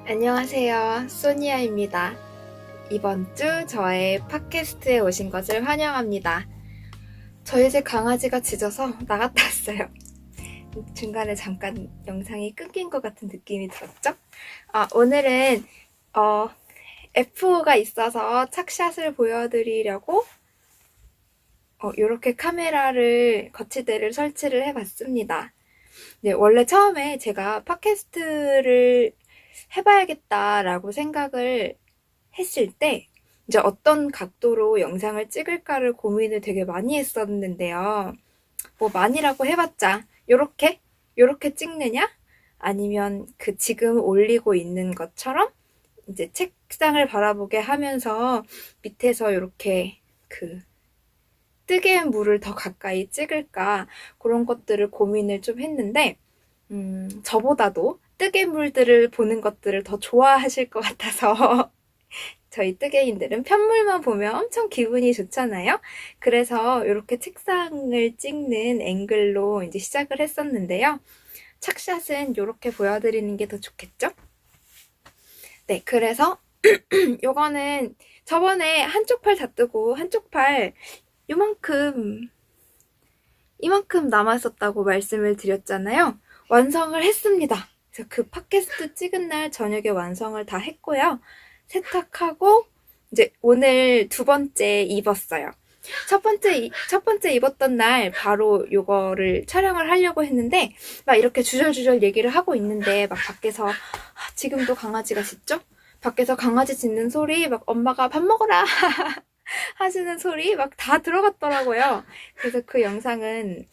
안녕하세요. 소니아입니다. 이번 주 저의 팟캐스트에 오신 것을 환영합니다. 저희 집 강아지가 짖어서 나갔다 왔어요. 중간에 잠깐 영상이 끊긴 것 같은 느낌이 들었죠? 오늘은 F가 있어서 착샷을 보여드리려고 이렇게 카메라를 거치대를 설치를 해봤습니다. 네, 원래 처음에 제가 팟캐스트를 해봐야겠다라고 생각을 했을 때 이제 어떤 각도로 영상을 찍을까를 고민을 되게 많이 했었는데요. 뭐 많이라고 해봤자 요렇게 찍느냐? 아니면 그 지금 올리고 있는 것처럼 이제 책상을 바라보게 하면서 밑에서 요렇게 그 뜨개의 물을 더 가까이 찍을까 그런 것들을 고민을 좀 했는데 저보다도 뜨개물들을 보는 것들을 더 좋아하실 것 같아서 저희 뜨개인들은 편물만 보면 엄청 기분이 좋잖아요. 그래서 이렇게 책상을 찍는 앵글로 이제 시작을 했었는데요. 착샷은 이렇게 보여드리는 게 더 좋겠죠? 네, 그래서 요거는 저번에 한쪽 팔 다 뜨고 한쪽 팔 이만큼 남았었다고 말씀을 드렸잖아요. 완성을 했습니다. 그래서 그 팟캐스트 찍은 날 저녁에 완성을 다 했고요. 세탁하고 이제 오늘 두 번째 입었어요. 첫 번째 입었던 날 바로 요거를 촬영을 하려고 했는데 막 이렇게 주절주절 얘기를 하고 있는데 막 밖에서 지금도 강아지가 짖죠? 밖에서 강아지 짖는 소리 막 엄마가 밥 먹어라 하시는 소리 막 다 들어갔더라고요. 그래서 그 영상은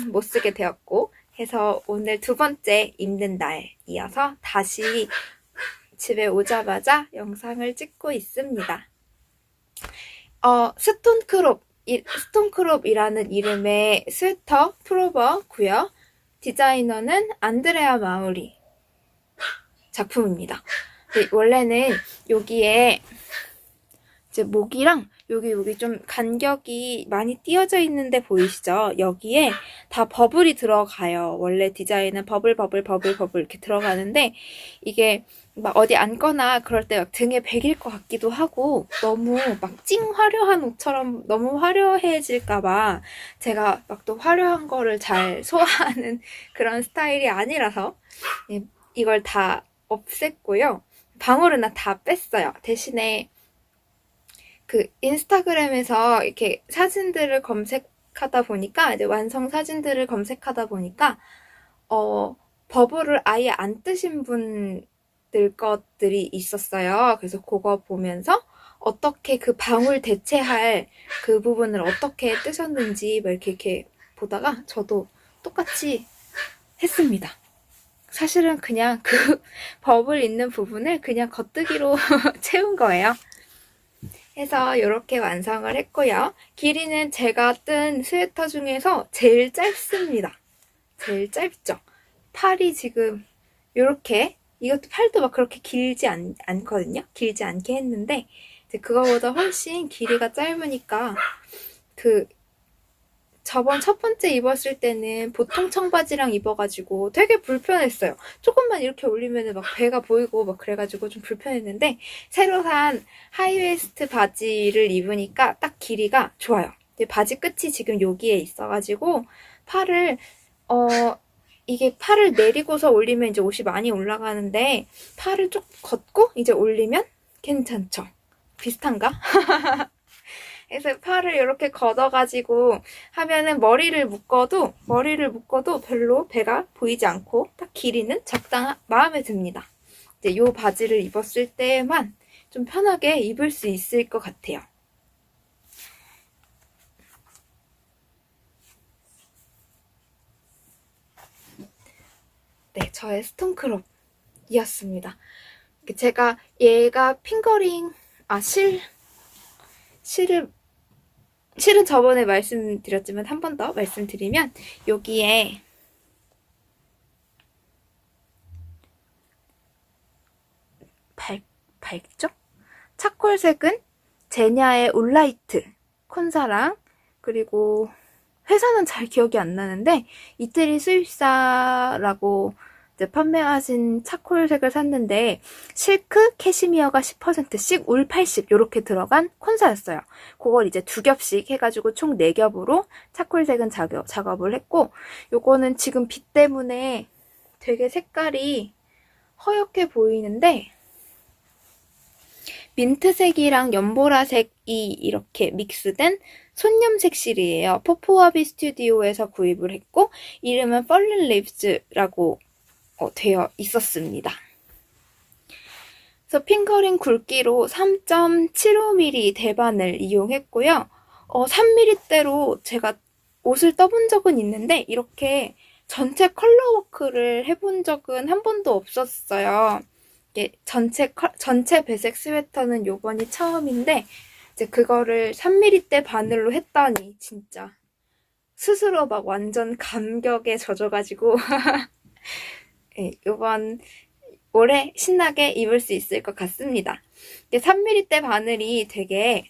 못 쓰게 되었고 해서 오늘 두 번째 입는 날 이어서 다시 집에 오자마자 영상을 찍고 있습니다. 스톤크롭이라는 이름의 스웨터 풀오버고요. 디자이너는 안드레아 마우리 작품입니다. 원래는 여기에 이제 목이랑 여기 좀 간격이 많이 띄어져 있는데 보이시죠? 여기에 다 버블이 들어가요. 원래 디자인은 버블 이렇게 들어가는데 이게 막 어디 앉거나 그럴 때 막 등에 베길 것 같기도 하고 너무 막 찡 화려한 옷처럼 너무 화려해질까봐 제가 막 또 화려한 거를 잘 소화하는 그런 스타일이 아니라서 이걸 다 없앴고요. 방울은 다 뺐어요. 대신에 그 인스타그램에서 이렇게 사진들을 검색하다 보니까 이제 완성 사진들을 검색하다 보니까 버블을 아예 안 뜨신 분들 것들이 있었어요. 그래서 그거 보면서 어떻게 그 방울 대체할 그 부분을 어떻게 뜨셨는지 막 이렇게 보다가 저도 똑같이 했습니다. 사실은 그냥 그 버블 있는 부분을 그냥 겉뜨기로 채운 거예요. 해서 이렇게 완성을 했고요. 길이는 제가 뜬 스웨터 중에서 제일 짧습니다. 제일 짧죠? 팔이 지금 이렇게 이것도 팔도 막 그렇게 길지 않거든요. 길지 않게 했는데 이제 그거보다 훨씬 길이가 짧으니까 저번 첫 번째 입었을 때는 보통 청바지랑 입어가지고 되게 불편했어요. 조금만 이렇게 올리면 막 배가 보이고 막 그래가지고 좀 불편했는데 새로 산 하이웨스트 바지를 입으니까 딱 길이가 좋아요. 바지 끝이 지금 여기에 있어가지고 이게 팔을 내리고서 올리면 이제 옷이 많이 올라가는데 팔을 쭉 걷고 이제 올리면 괜찮죠? 비슷한가? 그래서 팔을 이렇게 걷어가지고 하면은 머리를 묶어도 별로 배가 보이지 않고 딱 길이는 마음에 듭니다. 이제 요 바지를 입었을 때만 좀 편하게 입을 수 있을 것 같아요. 네, 저의 스톤크롭이었습니다. 제가 얘가 핑거링, 실은 저번에 말씀드렸지만 한 번 더 말씀드리면 여기에 밝죠? 차콜색은 제냐의 올라이트 콘사랑 그리고 회사는 잘 기억이 안 나는데 이태리 수입사라고 이제 판매하신 차콜색을 샀는데 실크, 캐시미어가 10%씩, 울 80 이렇게 들어간 콘사였어요. 그걸 이제 2겹씩 해가지고 총 4겹으로 차콜색은 작업을 했고, 요거는 지금 빛 때문에 되게 색깔이 허옇게 보이는데 민트색이랑 연보라색이 이렇게 믹스된 손염색실이에요. 포포와비 스튜디오에서 구입을 했고 이름은 Fallen Leaves라고 되어 있었습니다. 그래서 핑거링 굵기로 3.75mm 대반을 이용했고요. 3mm대로 제가 옷을 떠본 적은 있는데 이렇게 전체 컬러 워크를 해본 적은 한 번도 없었어요. 이게 전체 배색 스웨터는 요번이 처음인데 이제 그거를 3mm대 바늘로 했다니 진짜 스스로 막 완전 감격에 젖어가지고 네, 요번 올해 신나게 입을 수 있을 것 같습니다. 3mm대 바늘이 되게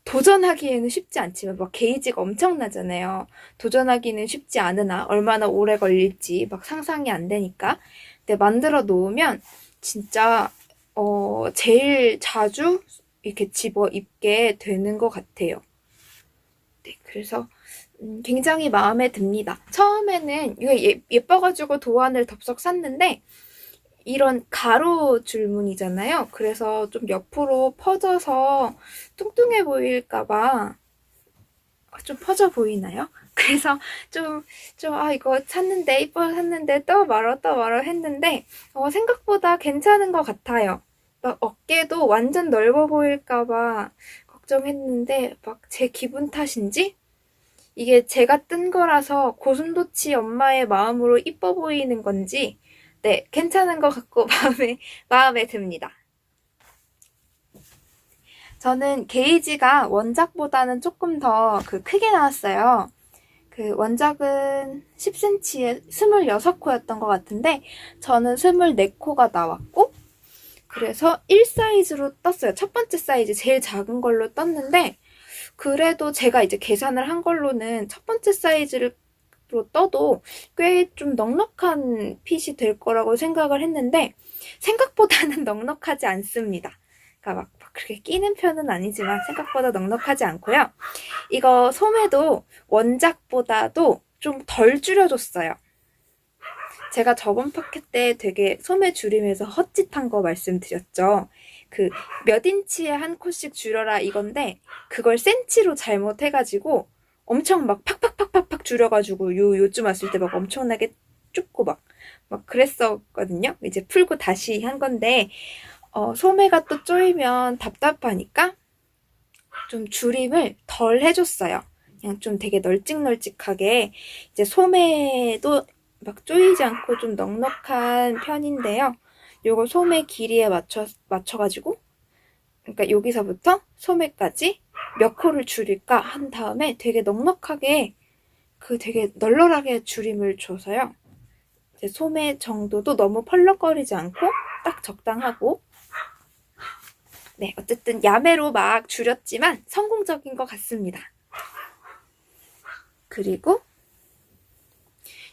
도전하기에는 쉽지 않지만 막 게이지가 엄청나잖아요. 도전하기는 쉽지 않으나 얼마나 오래 걸릴지 막 상상이 안 되니까. 근데 만들어 놓으면 진짜 제일 자주 이렇게 집어 입게 되는 것 같아요. 네, 그래서 굉장히 마음에 듭니다. 처음에는 이거 예뻐가지고 도안을 덥석 샀는데 이런 가로 줄무늬잖아요. 그래서 좀 옆으로 퍼져서 뚱뚱해 보일까봐 좀 퍼져 보이나요? 그래서 이거 샀는데, 이뻐서 샀는데, 또 말어 했는데, 생각보다 괜찮은 것 같아요. 막 어깨도 완전 넓어 보일까봐 걱정했는데, 막 제 기분 탓인지? 이게 제가 뜬 거라서 고슴도치 엄마의 마음으로 이뻐 보이는 건지, 네, 괜찮은 것 같고 마음에 듭니다. 저는 게이지가 원작보다는 조금 더 크게 나왔어요. 그 원작은 10cm에 26코였던 것 같은데 저는 24코가 나왔고 그래서 1사이즈로 떴어요. 첫 번째 사이즈 제일 작은 걸로 떴는데 그래도 제가 이제 계산을 한 걸로는 첫 번째 사이즈로 떠도 꽤 좀 넉넉한 핏이 될 거라고 생각을 했는데 생각보다는 넉넉하지 않습니다. 그러니까 막 그렇게 끼는 편은 아니지만 생각보다 넉넉하지 않고요. 이거 소매도 원작보다도 좀 덜 줄여줬어요. 제가 저번 파켓 때 되게 소매 줄이면서 헛짓한 거 말씀드렸죠. 그 몇 인치에 한 코씩 줄여라 이건데 그걸 센치로 잘못해가지고 엄청 막 팍팍팍팍팍 줄여가지고 요쯤 왔을 때 막 엄청나게 좁고 막 그랬었거든요. 이제 풀고 다시 한 건데 소매가 또 쪼이면 답답하니까 좀 줄임을 덜 해줬어요. 그냥 좀 되게 널찍널찍하게 이제 소매도 막 쪼이지 않고 좀 넉넉한 편인데요. 요거 소매 길이에 맞춰가지고 그러니까 여기서부터 소매까지 몇 코를 줄일까 한 다음에 되게 넉넉하게 되게 널널하게 줄임을 줘서요. 이제 소매 정도도 너무 펄럭거리지 않고 딱 적당하고 네, 어쨌든 야매로 막 줄였지만 성공적인 것 같습니다. 그리고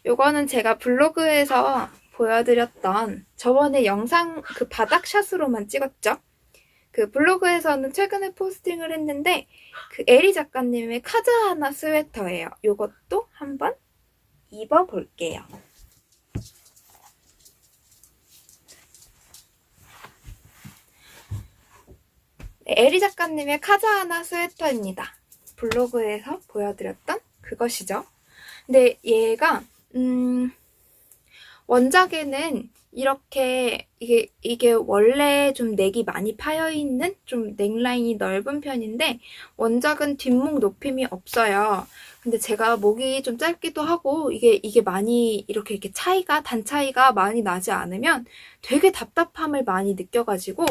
요거는 제가 블로그에서 보여드렸던 저번에 영상 그 바닥샷으로만 찍었죠. 그 블로그에서는 최근에 포스팅을 했는데 그 에리 작가님의 카자하나 스웨터예요. 요것도 한번 입어볼게요. 네, 에리 작가님의 카자하나 스웨터입니다. 블로그에서 보여드렸던 그것이죠. 근데 얘가 원작에는 이렇게 이게 원래 좀 넥이 많이 파여있는 좀 넥라인이 넓은 편인데 원작은 뒷목 높임이 없어요. 근데 제가 목이 좀 짧기도 하고 이게 많이 이렇게 단 차이가 많이 나지 않으면 되게 답답함을 많이 느껴가지고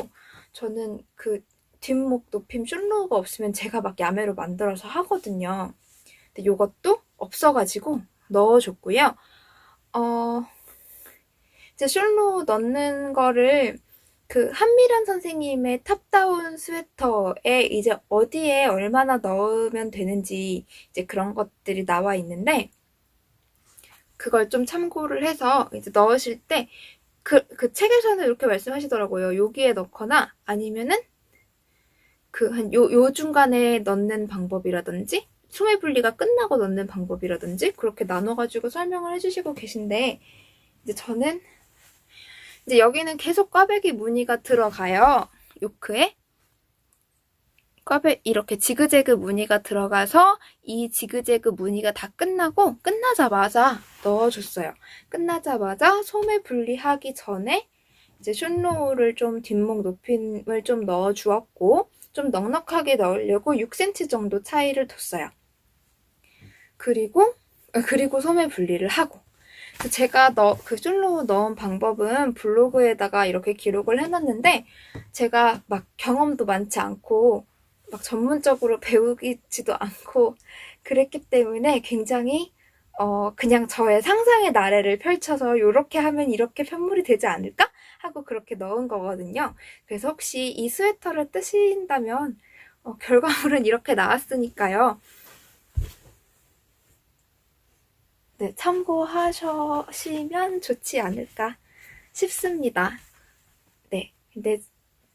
저는 그 뒷목 높임 슐로우가 없으면 제가 막 야매로 만들어서 하거든요. 근데 요것도 없어가지고 넣어줬고요. 이제 슐로 넣는 거를 그 한미란 선생님의 탑다운 스웨터에 이제 어디에 얼마나 넣으면 되는지 이제 그런 것들이 나와 있는데 그걸 좀 참고를 해서 이제 넣으실 때 그 책에서는 이렇게 말씀하시더라고요. 여기에 넣거나 아니면은 요 중간에 넣는 방법이라든지 소매 분리가 끝나고 넣는 방법이라든지 그렇게 나눠가지고 설명을 해주시고 계신데, 이제 저는 이제 여기는 계속 꽈배기 무늬가 들어가요. 요크에 이렇게 지그재그 무늬가 들어가서 이 지그재그 무늬가 다 끝나자마자 넣어줬어요. 끝나자마자 소매 분리하기 전에 이제 슌로우를 좀 뒷목 높임을 좀 넣어주었고, 좀 넉넉하게 넣으려고 6cm 정도 차이를 뒀어요. 그리고 소매 분리를 하고, 제가 그 슌로우 넣은 방법은 블로그에다가 이렇게 기록을 해놨는데, 제가 막 경험도 많지 않고 막 전문적으로 배우지도 않고 그랬기 때문에 굉장히 그냥 저의 상상의 나래를 펼쳐서 이렇게 하면 이렇게 편물이 되지 않을까? 하고 그렇게 넣은 거거든요. 그래서 혹시 이 스웨터를 뜨신다면 결과물은 이렇게 나왔으니까요. 네, 참고하시면 좋지 않을까 싶습니다. 네, 근데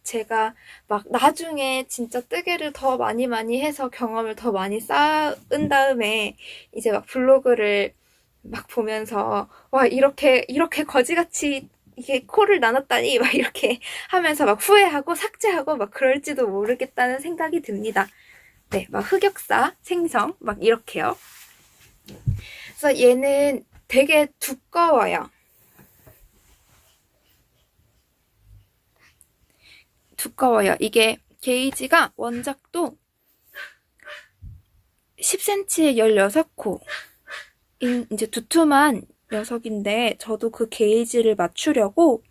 제가 막 나중에 진짜 뜨개를 더 많이 해서 경험을 더 많이 쌓은 다음에 이제 막 블로그를 막 보면서 와, 이렇게 거지같이 이게 코를 나눴다니 막 이렇게 하면서 막 후회하고 삭제하고 막 그럴지도 모르겠다는 생각이 듭니다. 네, 막 흑역사 생성 막 이렇게요. 그래서 얘는 되게 두꺼워요. 이게 게이지가 원작도 10cm에 16코 이제 두툼한 녀석인데, 저도 그 게이지를 맞추려고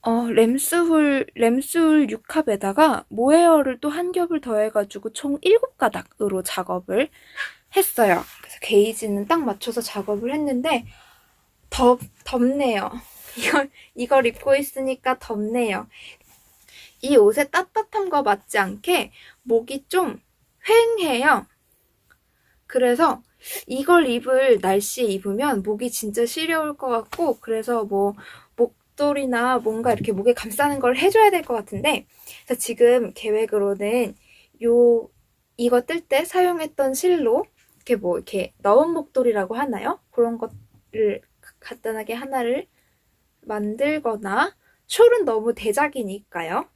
램스울 6합에다가 모헤어를 또 한 겹을 더해가지고 총 7가닥으로 작업을 했어요. 그래서 게이지는 딱 맞춰서 작업을 했는데 덥네요. 이걸 입고 있으니까 덥네요. 이 옷의 따뜻함과 맞지 않게 목이 좀 휑해요. 그래서 이걸 날씨에 입으면 목이 진짜 시려울 것 같고, 그래서 뭐 목도리나 뭔가 이렇게 목에 감싸는 걸 해줘야 될 것 같은데, 그래서 지금 계획으로는 이거 뜰 때 사용했던 실로 이렇게 넣은 목도리라고 하나요? 그런 것을 간단하게 하나를 만들거나, 숄은 너무 대작이니까요.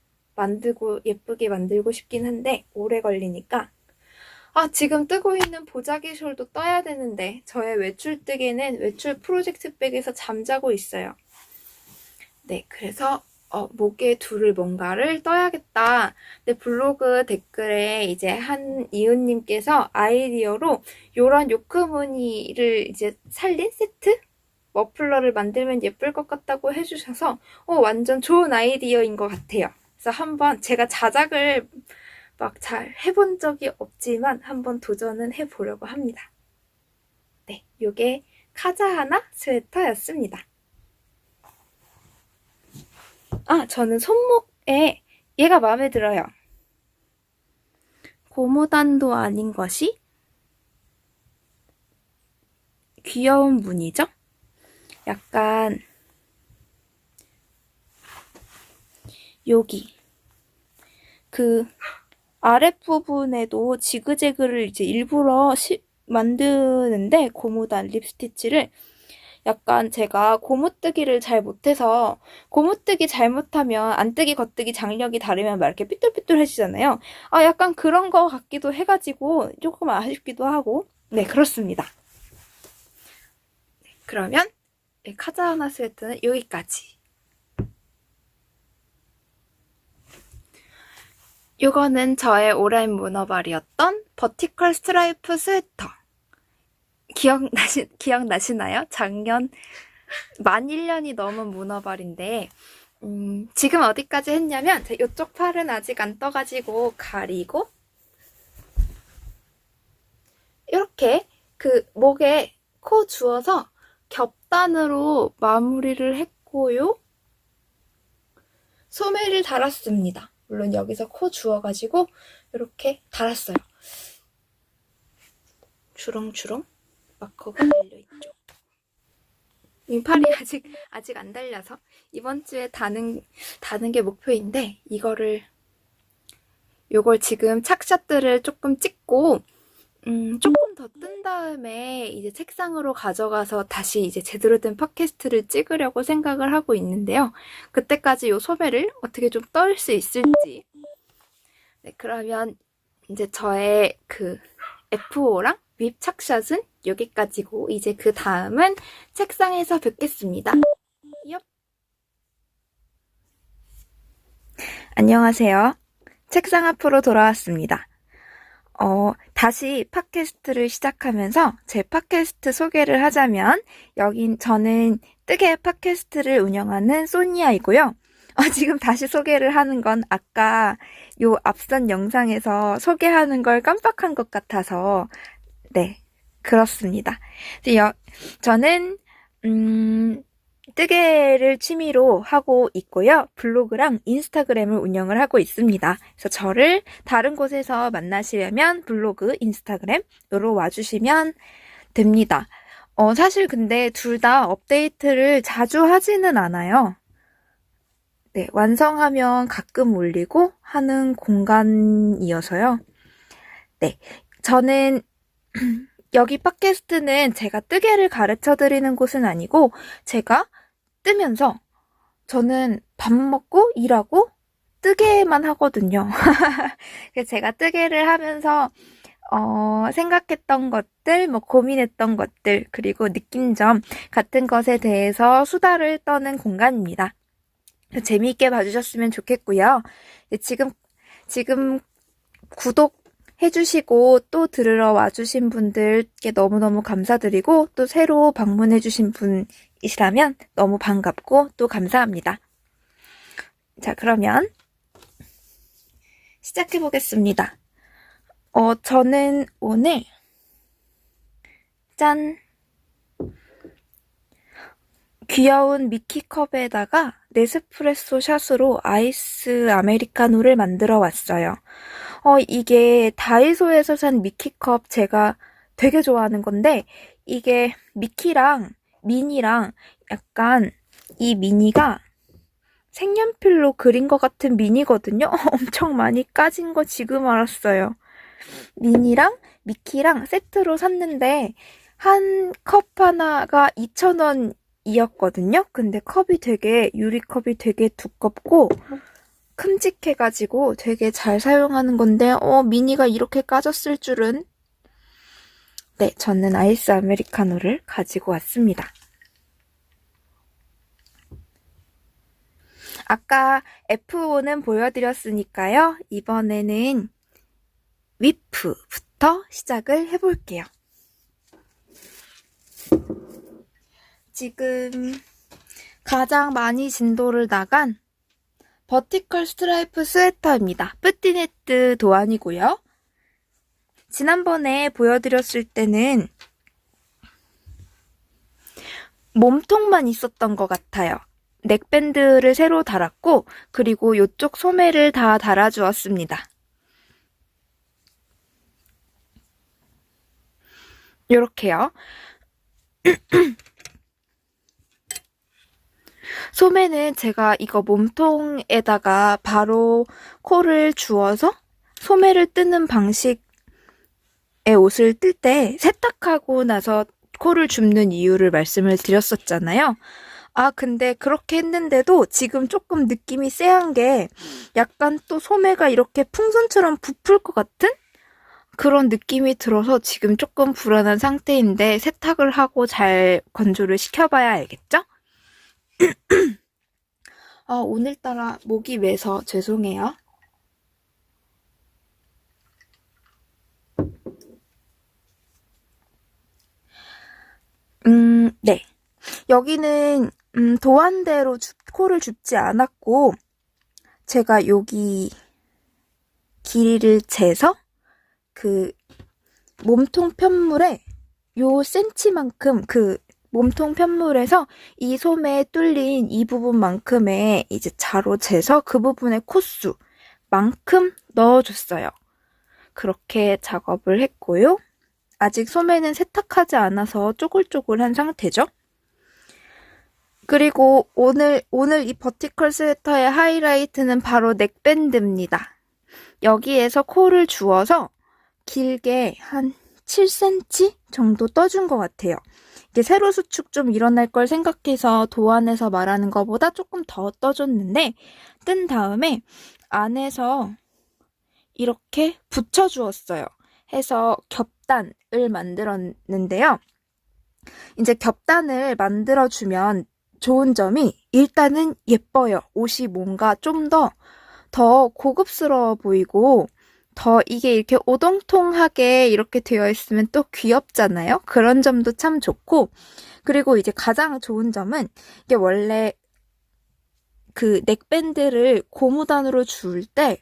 예쁘게 만들고 싶긴 한데 오래 걸리니까. 지금 뜨고 있는 보자기 숄도 떠야 되는데 저의 외출 뜨개는 외출 프로젝트 백에서 잠자고 있어요. 네, 그래서 목에 두를 뭔가를 떠야겠다. 근데 블로그 댓글에 이제 한 이웃님께서 아이디어로 요런 요크 무늬를 이제 살린 세트? 머플러를 만들면 예쁠 것 같다고 해주셔서 완전 좋은 아이디어인 것 같아요. 그래서 한번 제가 자작을 막 잘 해본 적이 없지만 한번 도전은 해보려고 합니다. 네, 요게 카자하나 스웨터였습니다. 저는 손목에 얘가 마음에 들어요. 고무단도 아닌 것이 귀여운 무늬죠? 약간 여기 그 아랫부분에도 지그재그를 이제 일부러 만드는데, 고무단 립스티치를 약간 제가 고무뜨기를 잘 못해서, 고무뜨기 잘못하면 안뜨기 겉뜨기 장력이 다르면 막 이렇게 삐뚤삐뚤해지잖아요. 약간 그런 거 같기도 해가지고 조금 아쉽기도 하고. 네, 그렇습니다. 그러면 카자하나 스웨트는 여기까지. 요거는 저의 오랜 문어발이었던 버티컬 스트라이프 스웨터. 기억나시나요? 작년 만 1년이 넘은 문어발인데, 지금 어디까지 했냐면, 이쪽 팔은 아직 안 떠가지고 가리고, 이렇게 그 목에 코 주어서 겹단으로 마무리를 했고요. 소매를 달았습니다. 물론 여기서 코 주워가지고 이렇게 달았어요. 주렁주렁 마커가 달려있죠. 이 팔이 아직 안 달려서 이번 주에 다는 게 목표인데, 요걸 지금 착샷들을 조금 찍고, 조금 더 뜬 다음에 이제 책상으로 가져가서 다시 이제 제대로 된 팟캐스트를 찍으려고 생각을 하고 있는데요. 그때까지 요 소매를 어떻게 좀 떨 수 있을지. 네, 그러면 이제 저의 그 F5랑 윗 착샷은 여기까지고, 이제 그 다음은 책상에서 뵙겠습니다. 엽. 안녕하세요. 책상 앞으로 돌아왔습니다. 다시 팟캐스트를 시작하면서 제 팟캐스트 소개를 하자면, 저는 뜨개 팟캐스트를 운영하는 소니아이고요. 지금 다시 소개를 하는 건 아까 요 앞선 영상에서 소개하는 걸 깜빡한 것 같아서, 네, 그렇습니다. 저는, 뜨개를 취미로 하고 있고요. 블로그랑 인스타그램을 운영을 하고 있습니다. 그래서 저를 다른 곳에서 만나시려면 블로그, 인스타그램으로 와주시면 됩니다. 사실 근데 둘 다 업데이트를 자주 하지는 않아요. 네, 완성하면 가끔 올리고 하는 공간이어서요. 네, 저는 여기 팟캐스트는 제가 뜨개를 가르쳐 드리는 곳은 아니고, 제가 뜨면서 저는 밥 먹고 일하고 뜨개만 하거든요. 그래서 제가 뜨개를 하면서 생각했던 것들, 고민했던 것들, 그리고 느낀 점 같은 것에 대해서 수다를 떠는 공간입니다. 재미있게 봐주셨으면 좋겠고요. 지금 구독해주시고 또 들으러 와주신 분들께 너무너무 감사드리고, 또 새로 방문해주신 분이시라면 너무 반갑고 또 감사합니다. 자, 그러면 시작해보겠습니다. 저는 오늘 짠! 귀여운 미키컵에다가 네스프레소 샷으로 아이스 아메리카노를 만들어 왔어요. 이게 다이소에서 산 미키컵 제가 되게 좋아하는 건데, 이게 미키랑 미니랑 약간, 이 미니가 색연필로 그린 것 같은 미니거든요. 엄청 많이 까진 거 지금 알았어요. 미니랑 미키랑 세트로 샀는데 한 컵 하나가 2,000원이었거든요. 근데 유리컵이 되게 두껍고 큼직해가지고 되게 잘 사용하는 건데, 미니가 이렇게 까졌을 줄은. 네, 저는 아이스 아메리카노를 가지고 왔습니다. 아까 F5는 보여드렸으니까요. 이번에는 위프부터 시작을 해볼게요. 지금 가장 많이 진도를 나간 버티컬 스트라이프 스웨터입니다. 뿌띠네트 도안이고요. 지난번에 보여드렸을 때는 몸통만 있었던 것 같아요. 넥밴드를 새로 달았고, 그리고 이쪽 소매를 다 달아주었습니다. 요렇게요. 소매는 제가 이거 몸통에다가 바로 코를 주어서 소매를 뜨는 방식의 옷을 뜰 때 세탁하고 나서 코를 줍는 이유를 말씀을 드렸었잖아요. 근데 그렇게 했는데도 지금 조금 느낌이 쎄한 게, 약간 또 소매가 이렇게 풍선처럼 부풀 것 같은 그런 느낌이 들어서 지금 조금 불안한 상태인데, 세탁을 하고 잘 건조를 시켜봐야 알겠죠? 오늘따라 목이 메서 죄송해요. 네. 여기는 도안대로 코를 줍지 않았고, 제가 여기 길이를 재서 그 몸통 편물에 요 센치만큼, 그 몸통 편물에서 이 소매에 뚫린 이 부분만큼의 이제 자로 재서 그 부분의 코수만큼 넣어줬어요. 그렇게 작업을 했고요. 아직 소매는 세탁하지 않아서 쪼글쪼글한 상태죠. 그리고 오늘 이 버티컬 스웨터의 하이라이트는 바로 넥밴드입니다. 여기에서 코를 주어서 길게 한 7cm 정도 떠준 것 같아요. 이게 세로 수축 좀 일어날 걸 생각해서 도안에서 말하는 것보다 조금 더 떠줬는데, 뜬 다음에 안에서 이렇게 붙여주었어요. 해서 겹단을 만들었는데요. 이제 겹단을 만들어주면 좋은 점이 일단은 예뻐요. 옷이 뭔가 좀 더 고급스러워 보이고 더 이게 이렇게 오동통하게 이렇게 되어 있으면 또 귀엽잖아요. 그런 점도 참 좋고, 그리고 이제 가장 좋은 점은 이게 원래 그 넥밴드를 고무단으로 줄 때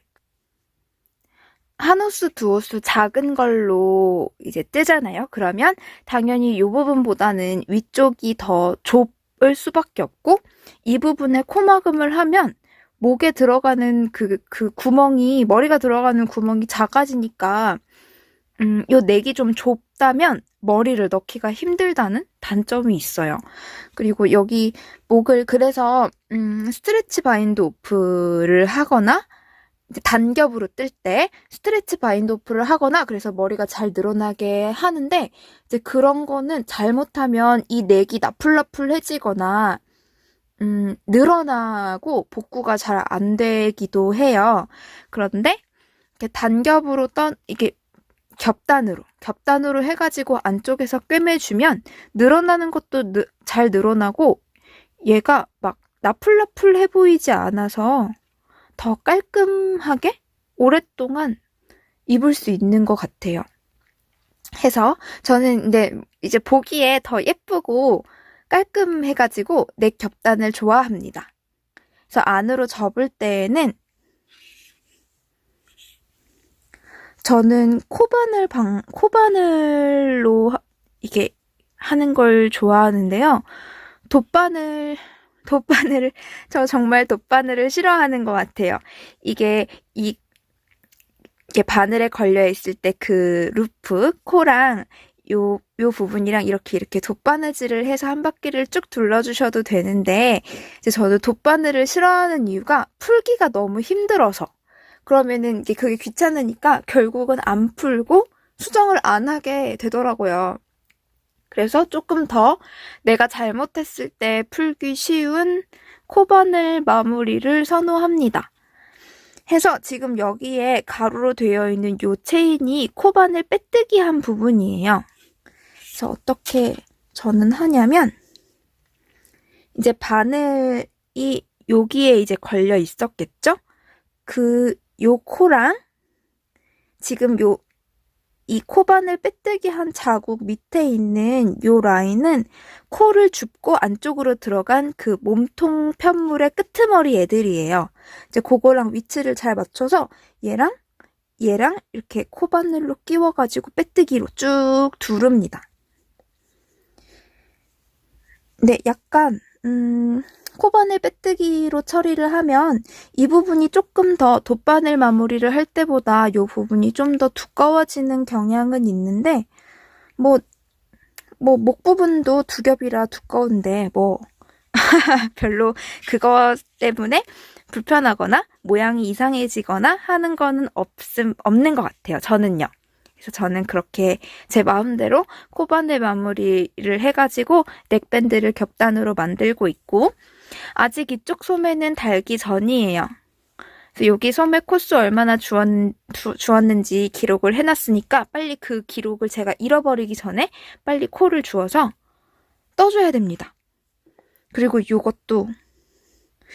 한 호수, 두 호수 작은 걸로 이제 뜨잖아요. 그러면 당연히 이 부분보다는 위쪽이 더 좁을 수밖에 없고, 이 부분에 코막음을 하면 목에 들어가는 그 구멍이, 머리가 들어가는 구멍이 작아지니까 요 넥이 좀 좁다면 머리를 넣기가 힘들다는 단점이 있어요. 그리고 여기 목을 그래서 스트레치 바인드 오프를 하거나 이제 단겹으로 뜰 때 스트레치 바인드 오프를 하거나 그래서 머리가 잘 늘어나게 하는데, 이제 그런 거는 잘못하면 이 넥이 나풀나풀해지거나 늘어나고 복구가 잘 안 되기도 해요. 그런데 이렇게 단겹으로 이게 겹단으로 해가지고 안쪽에서 꿰매주면 늘어나는 것도 잘 늘어나고 얘가 막 나풀나풀해 보이지 않아서 더 깔끔하게 오랫동안 입을 수 있는 것 같아요. 해서 저는 근데 이제 보기에 더 예쁘고 깔끔해가지고 넥 겹단을 좋아합니다. 그래서 안으로 접을 때에는 저는 코바늘로 이게 하는 걸 좋아하는데요. 저 정말 돗바늘을 싫어하는 것 같아요. 이게 바늘에 걸려 있을 때 그 루프, 코랑 요 부분이랑 이렇게 돗바느질을 해서 한 바퀴를 쭉 둘러주셔도 되는데, 이제 저는 돗바늘을 싫어하는 이유가 풀기가 너무 힘들어서. 그러면은 이게 그게 귀찮으니까 결국은 안 풀고 수정을 안 하게 되더라고요. 그래서 조금 더 내가 잘못했을 때 풀기 쉬운 코바늘 마무리를 선호합니다. 해서 지금 여기에 가루로 되어 있는 요 체인이 코바늘 빼뜨기 한 부분이에요. 그래서 어떻게 저는 하냐면, 이제 바늘이 여기에 이제 걸려 있었겠죠? 요 코랑 지금 이 코바늘 빼뜨기 한 자국 밑에 있는 요 라인은 코를 줍고 안쪽으로 들어간 그 몸통 편물의 끄트머리 애들이에요. 이제 그거랑 위치를 잘 맞춰서 얘랑 이렇게 코바늘로 끼워가지고 빼뜨기로 쭉 두릅니다. 근데 약간 코바늘 빼뜨기로 처리를 하면 이 부분이 조금 더 돗바늘 마무리를 할 때보다 이 부분이 좀 더 두꺼워지는 경향은 있는데, 뭐 목 부분도 두 겹이라 두꺼운데 별로 그거 때문에 불편하거나 모양이 이상해지거나 하는 거는 없는 것 같아요. 저는요. 그래서 저는 그렇게 제 마음대로 코바늘 마무리를 해가지고 넥밴드를 겹단으로 만들고 있고, 아직 이쪽 소매는 달기 전이에요. 그래서 여기 소매 코수 얼마나 주었는지 기록을 해놨으니까 빨리 그 기록을 제가 잃어버리기 전에 빨리 코를 주어서 떠줘야 됩니다. 그리고 이것도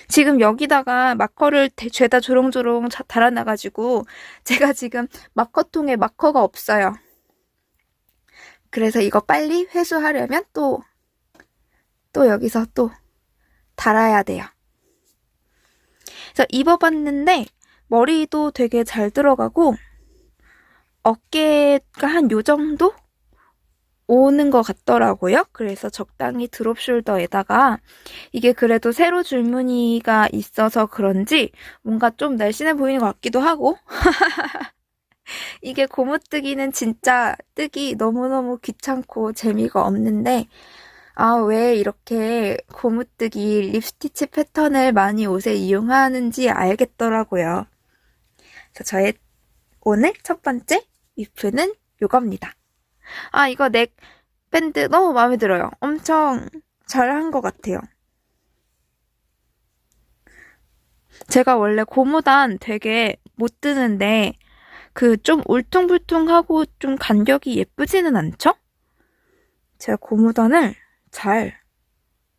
지금 여기다가 마커를 죄다 조롱조롱 달아놔가지고 제가 지금 마커통에 마커가 없어요. 그래서 이거 빨리 회수하려면 또 여기서 또 달아야 돼요. 그래서 입어봤는데 머리도 되게 잘 들어가고 어깨가 한 요 정도 오는 것 같더라고요. 그래서 적당히 드롭 숄더에다가 이게 그래도 세로 줄무늬가 있어서 그런지 뭔가 좀 날씬해 보이는 것 같기도 하고 이게 고무뜨기는 진짜 뜨기 너무너무 귀찮고 재미가 없는데 아, 왜 이렇게 고무뜨기 립스티치 패턴을 많이 옷에 이용하는지 알겠더라고요. 그래서 저의 오늘 첫 번째 위프는 이겁니다. 아, 이거 넥 밴드 너무 마음에 들어요. 엄청 잘한 것 같아요. 제가 원래 고무단 되게 못 드는데 그 좀 울퉁불퉁하고 좀 간격이 예쁘지는 않죠? 제가 고무단을 잘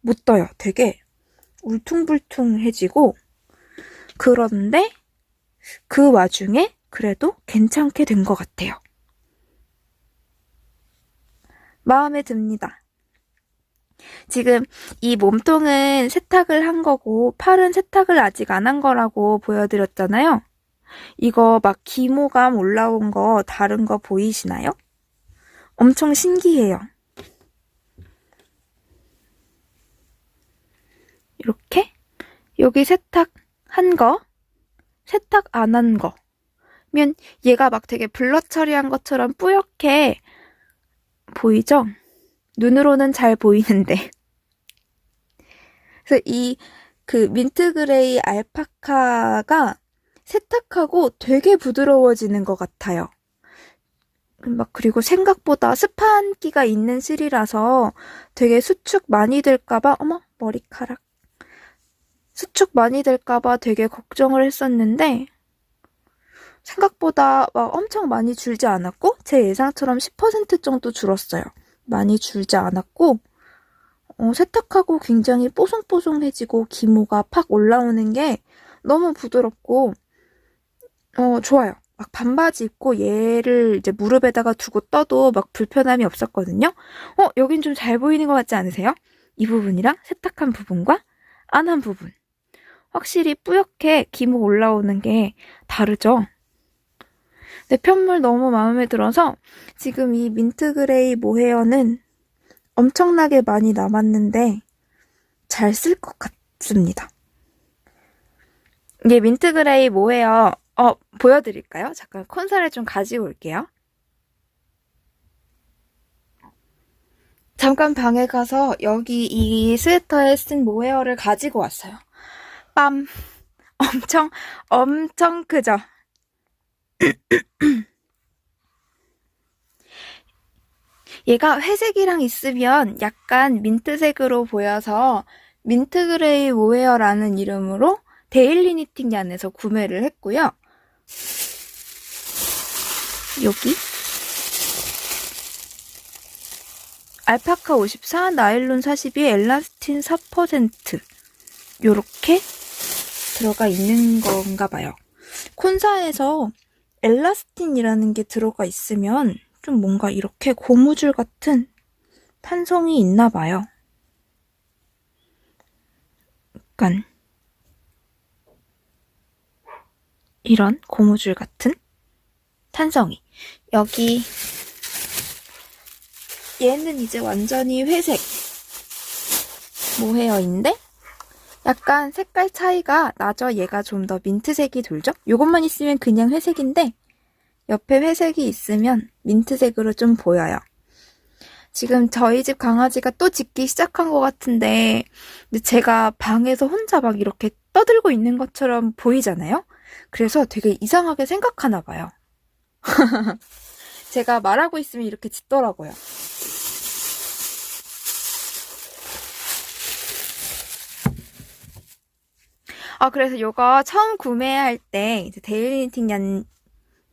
못 떠요. 되게 울퉁불퉁해지고 그런데 그 와중에 그래도 괜찮게 된 것 같아요. 마음에 듭니다. 지금 이 몸통은 세탁을 한 거고 팔은 세탁을 아직 안 한 거라고 보여드렸잖아요. 이거 막 기모감 올라온 거 다른 거 보이시나요? 엄청 신기해요. 이렇게 여기 세탁한 거, 세탁 안 한 거면 얘가 막 되게 블러 처리한 것처럼 뿌옇게 보이죠? 눈으로는 잘 보이는데. 그래서 이 그 민트 그레이 알파카가 세탁하고 되게 부드러워지는 것 같아요. 그리고 생각보다 스판기가 있는 실이라서 되게 수축 많이 될까봐, 어머, 머리카락. 수축 많이 될까봐 되게 걱정을 했었는데, 생각보다 막 엄청 많이 줄지 않았고, 제 예상처럼 10% 정도 줄었어요. 많이 줄지 않았고, 세탁하고 굉장히 뽀송뽀송해지고 기모가 팍 올라오는 게 너무 부드럽고 좋아요. 막 반바지 입고 얘를 이제 무릎에다가 두고 떠도 막 불편함이 없었거든요. 여긴 좀 잘 보이는 것 같지 않으세요? 이 부분이랑 세탁한 부분과 안 한 부분. 확실히 뿌옇게 기모 올라오는 게 다르죠? 내 편물 너무 마음에 들어서 지금 이 민트 그레이 모헤어는 엄청나게 많이 남았는데 잘 쓸 것 같습니다. 이게 민트 그레이 모헤어 보여드릴까요? 잠깐 콘사를 좀 가지고 올게요. 잠깐 방에 가서 여기 이 스웨터에 쓴 모헤어를 가지고 왔어요. 빰! 엄청 크죠? 얘가 회색이랑 있으면 약간 민트색으로 보여서 민트 그레이 모헤어라는 이름으로 데일리 니팅 얀에서 구매를 했고요. 여기 알파카 54, 나일론 42, 엘라스틴 4% 요렇게 들어가 있는 건가 봐요. 콘사에서 엘라스틴이라는 게 들어가 있으면 좀 뭔가 이렇게 고무줄 같은 탄성이 있나 봐요. 약간 이런 고무줄 같은 탄성이. 여기 얘는 이제 완전히 회색 모헤어인데 약간 색깔 차이가 나죠. 얘가 좀 더 민트색이 돌죠. 요것만 있으면 그냥 회색인데 옆에 회색이 있으면 민트색으로 좀 보여요. 지금 저희 집 강아지가 또 짖기 시작한 것 같은데 근데 제가 방에서 혼자 막 이렇게 떠들고 있는 것처럼 보이잖아요? 그래서 되게 이상하게 생각하나 봐요. 제가 말하고 있으면 이렇게 짖더라고요. 그래서 이거 처음 구매할 때 이제 데일리 니팅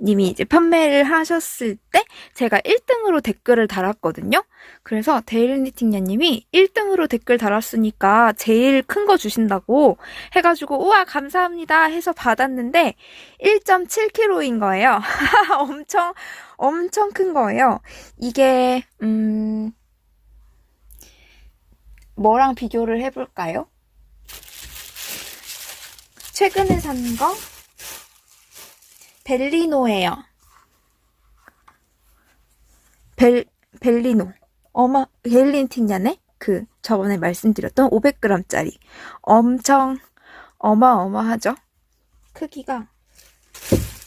님이 이제 판매를 하셨을 때 제가 1등으로 댓글을 달았거든요. 그래서 데일리 니팅 님이 1등으로 댓글 달았으니까 제일 큰 거 주신다고 해가지고 우와 감사합니다 해서 받았는데 1.7kg인 거예요. 엄청 큰 거예요. 이게 뭐랑 비교를 해볼까요? 최근에 산 거 벨리노예요. 벨리노. 데일리 니팅 얀에 저번에 말씀드렸던 500g짜리. 엄청 어마어마하죠? 크기가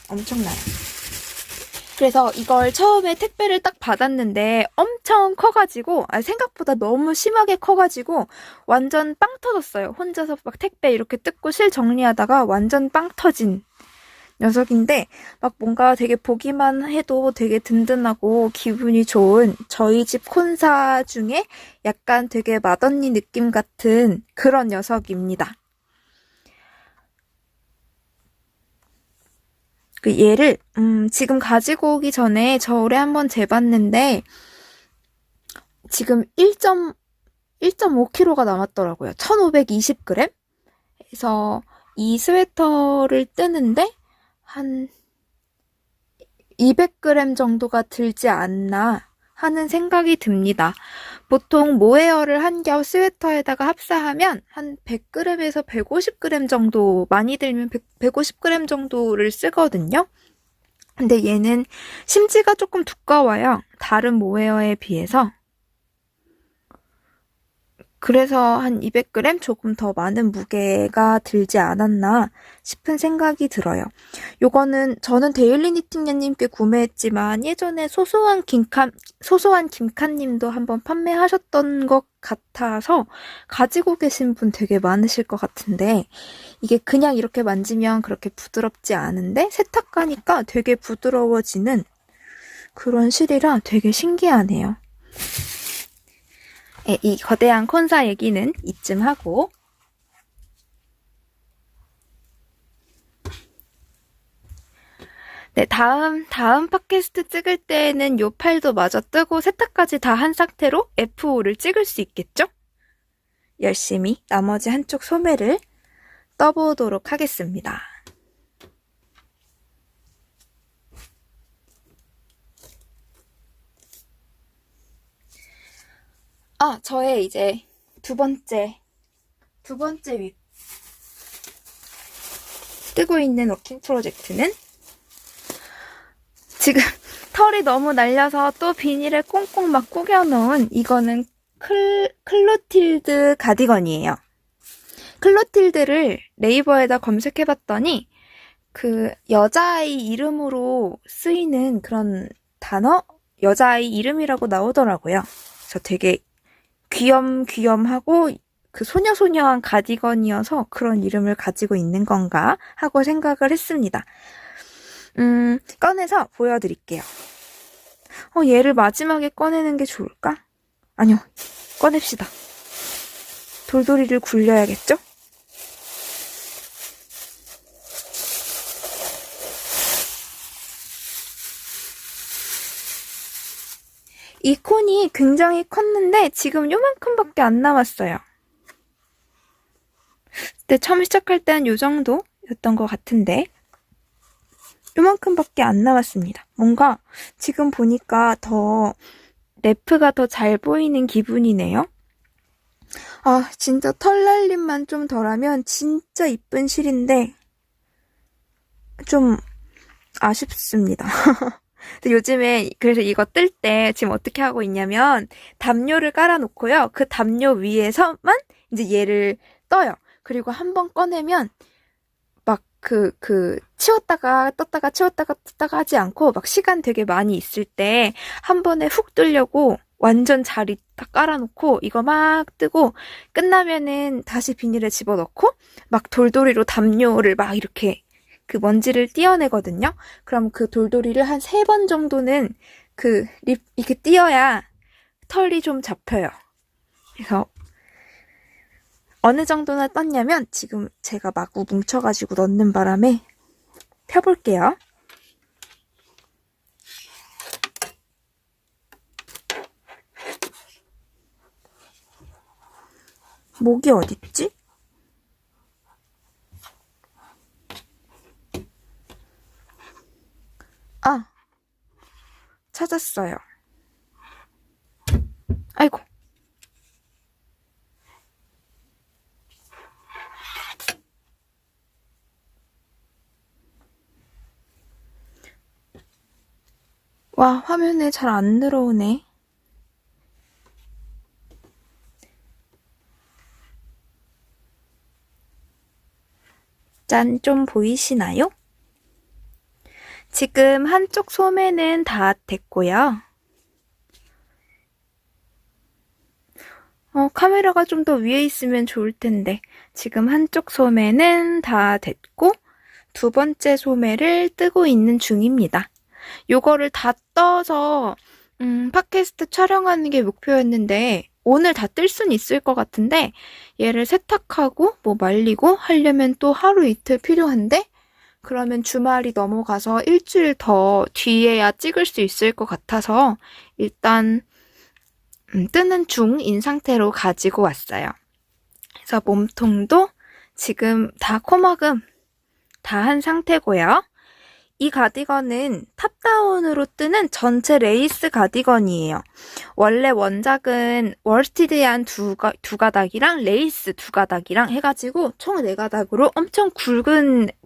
엄청나요. 그래서 이걸 처음에 택배를 딱 받았는데 엄청 커가지고, 생각보다 너무 심하게 커가지고 완전 빵 터졌어요. 혼자서 막 택배 이렇게 뜯고 실 정리하다가 완전 빵 터진 녀석인데, 막 뭔가 되게 보기만 해도 되게 든든하고 기분이 좋은 저희 집 콘사 중에 약간 되게 맏언니 느낌 같은 그런 녀석입니다. 그 얘를 지금 가지고 오기 전에 저울에 한번 재봤는데 지금 1.5kg가 남았더라고요. 1520g? 그래서 이 스웨터를 뜨는데 한 200g 정도가 들지 않나 하는 생각이 듭니다. 보통 모헤어를 한 겹 스웨터에다가 합사하면 한 100g에서 150g 정도, 많이 들면 150g 정도를 쓰거든요. 근데 얘는 심지가 조금 두꺼워요. 다른 모헤어에 비해서. 그래서 한 200g 조금 더 많은 무게가 들지 않았나 싶은 생각이 들어요. 요거는 저는 데일리 니팅녀님께 구매했지만 예전에 소소한 김칸님도 한번 판매하셨던 것 같아서 가지고 계신 분 되게 많으실 것 같은데, 이게 그냥 이렇게 만지면 그렇게 부드럽지 않은데 세탁하니까 되게 부드러워지는 그런 실이라 되게 신기하네요. 네, 이 거대한 콘사 얘기는 이쯤 하고, 네, 다음 팟캐스트 찍을 때는 요 팔도 마저 뜨고 세탁까지 다 한 상태로 F5를 찍을 수 있겠죠? 열심히 나머지 한쪽 소매를 떠보도록 하겠습니다. 저의 이제 두 번째 윗 뜨고 있는 워킹 프로젝트는 지금 털이 너무 날려서 또 비닐에 꽁꽁 막 구겨놓은, 이거는 클로틸드 가디건이에요. 클로틸드를 네이버에다 검색해봤더니 그 여자아이 이름으로 쓰이는 그런 단어? 여자아이 이름이라고 나오더라고요. 그래서 되게 귀염귀염하고 그 소녀소녀한 가디건이어서 그런 이름을 가지고 있는 건가 하고 생각을 했습니다. 꺼내서 보여드릴게요. 얘를 마지막에 꺼내는 게 좋을까? 아니요, 꺼냅시다. 돌돌이를 굴려야겠죠? 이 콘이 굉장히 컸는데 지금 요만큼밖에 안 남았어요. 그때 처음 시작할 때는 요 정도였던 것 같은데 요만큼밖에 안 남았습니다. 뭔가 지금 보니까 더 래프가 더 잘 보이는 기분이네요. 진짜 털 날림만 좀 덜하면 진짜 이쁜 실인데 좀 아쉽습니다. 근데 요즘에 그래서 이거 뜰 때 지금 어떻게 하고 있냐면 담요를 깔아놓고요. 그 담요 위에서만 이제 얘를 떠요. 그리고 한번 꺼내면 막 치웠다가 떴다가 치웠다가 떴다가 하지 않고 막 시간 되게 많이 있을 때 한 번에 훅 뜨려고 완전 자리 딱 깔아놓고 이거 막 뜨고 끝나면은 다시 비닐에 집어넣고 막 돌돌이로 담요를 막 이렇게 그 먼지를 띄어내거든요. 그럼 그 돌돌이를 한 3번 정도는 이렇게 띄어야 털이 좀 잡혀요. 그래서 어느 정도나 떴냐면 지금 제가 마구 뭉쳐가지고 넣는 바람에 펴볼게요. 목이 어딨지? 찾았어요. 아이고. 와, 화면에 잘 안 들어오네. 짠, 좀 보이시나요? 지금 한쪽 소매는 다 됐고요. 카메라가 좀 더 위에 있으면 좋을 텐데 지금 한쪽 소매는 다 됐고 두 번째 소매를 뜨고 있는 중입니다. 요거를 다 떠서 팟캐스트 촬영하는 게 목표였는데 오늘 다 뜰 수는 있을 것 같은데 얘를 세탁하고 뭐 말리고 하려면 또 하루 이틀 필요한데 그러면 주말이 넘어가서 일주일 더 뒤에야 찍을 수 있을 것 같아서 일단 뜨는 중인 상태로 가지고 왔어요. 그래서 몸통도 지금 다 코막음 다 한 상태고요. 이 가디건은 탑다운으로 뜨는 전체 레이스 가디건이에요. 원래 원작은 월스티드한 두 가닥이랑 레이스 두 가닥이랑 해가지고 총 4가닥으로 엄청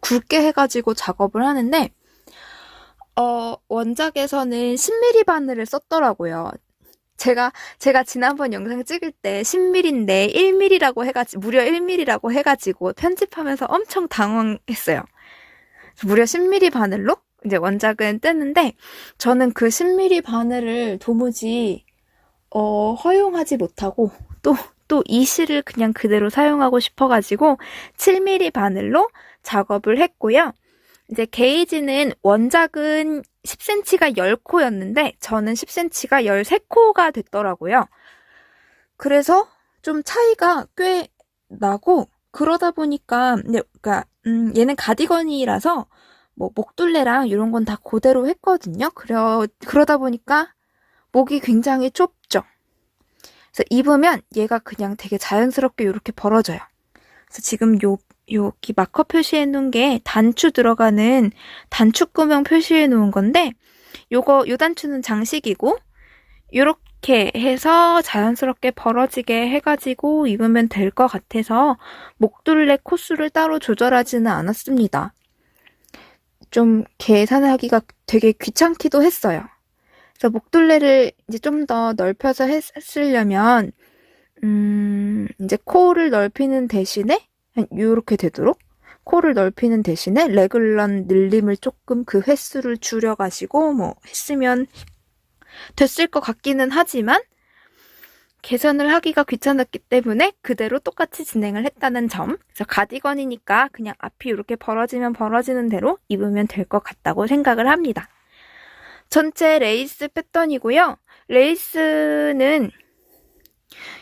굵게 해가지고 작업을 하는데 원작에서는 10mm 바늘을 썼더라고요. 제가 지난번 영상 찍을 때 10mm인데 1mm라고 해가지고 무려 1mm라고 해가지고 편집하면서 엄청 당황했어요. 무려 10mm 바늘로 이제 원작은 뜨는데 저는 그 10mm 바늘을 도무지 허용하지 못하고 또 이 실을 그냥 그대로 사용하고 싶어가지고 7mm 바늘로 작업을 했고요. 이제 게이지는 원작은 10cm가 10코였는데 저는 10cm가 13코가 됐더라고요. 그래서 좀 차이가 꽤 나고 그러다 보니까 그러니까 얘는 가디건이라서 뭐 목둘레랑 이런 건 다 그대로 했거든요. 그러다 보니까 목이 굉장히 좁죠. 그래서 입으면 얘가 그냥 되게 자연스럽게 이렇게 벌어져요. 그래서 지금 여기 마커 표시해 놓은 게 단추 들어가는 단추구멍 표시해 놓은 건데 요 단추는 장식이고 요렇게 해서 자연스럽게 벌어지게 해가지고 입으면 될 것 같아서 목둘레 코수를 따로 조절하지는 않았습니다. 좀 계산하기가 되게 귀찮기도 했어요. 그래서 목둘레를 이제 좀 더 넓혀서 했으려면 이제 코를 넓히는 대신에 이렇게 되도록 코를 넓히는 대신에 레글런 늘림을 조금 그 횟수를 줄여가지고 뭐 했으면 됐을 것 같기는 하지만 계산을 하기가 귀찮았기 때문에 그대로 똑같이 진행을 했다는 점. 그래서 가디건이니까 그냥 앞이 이렇게 벌어지면 벌어지는 대로 입으면 될 것 같다고 생각을 합니다. 전체 레이스 패턴이고요. 레이스는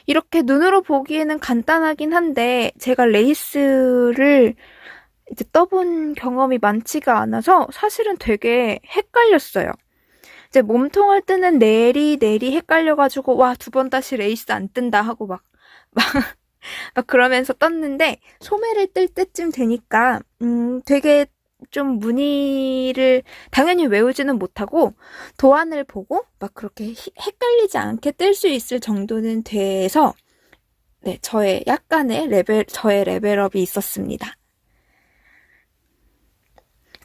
이렇게 눈으로 보기에는 간단하긴 한데 제가 레이스를 이제 떠본 경험이 많지가 않아서 사실은 되게 헷갈렸어요. 이제 몸통을 뜨는 내리 헷갈려가지고 와, 2번 다시 레이스 안 뜬다 하고 막 그러면서 떴는데 소매를 뜰 때쯤 되니까 되게 좀 무늬를 당연히 외우지는 못하고 도안을 보고 막 그렇게 헷갈리지 않게 뜰 수 있을 정도는 돼서 네, 저의 약간의 저의 레벨업이 있었습니다.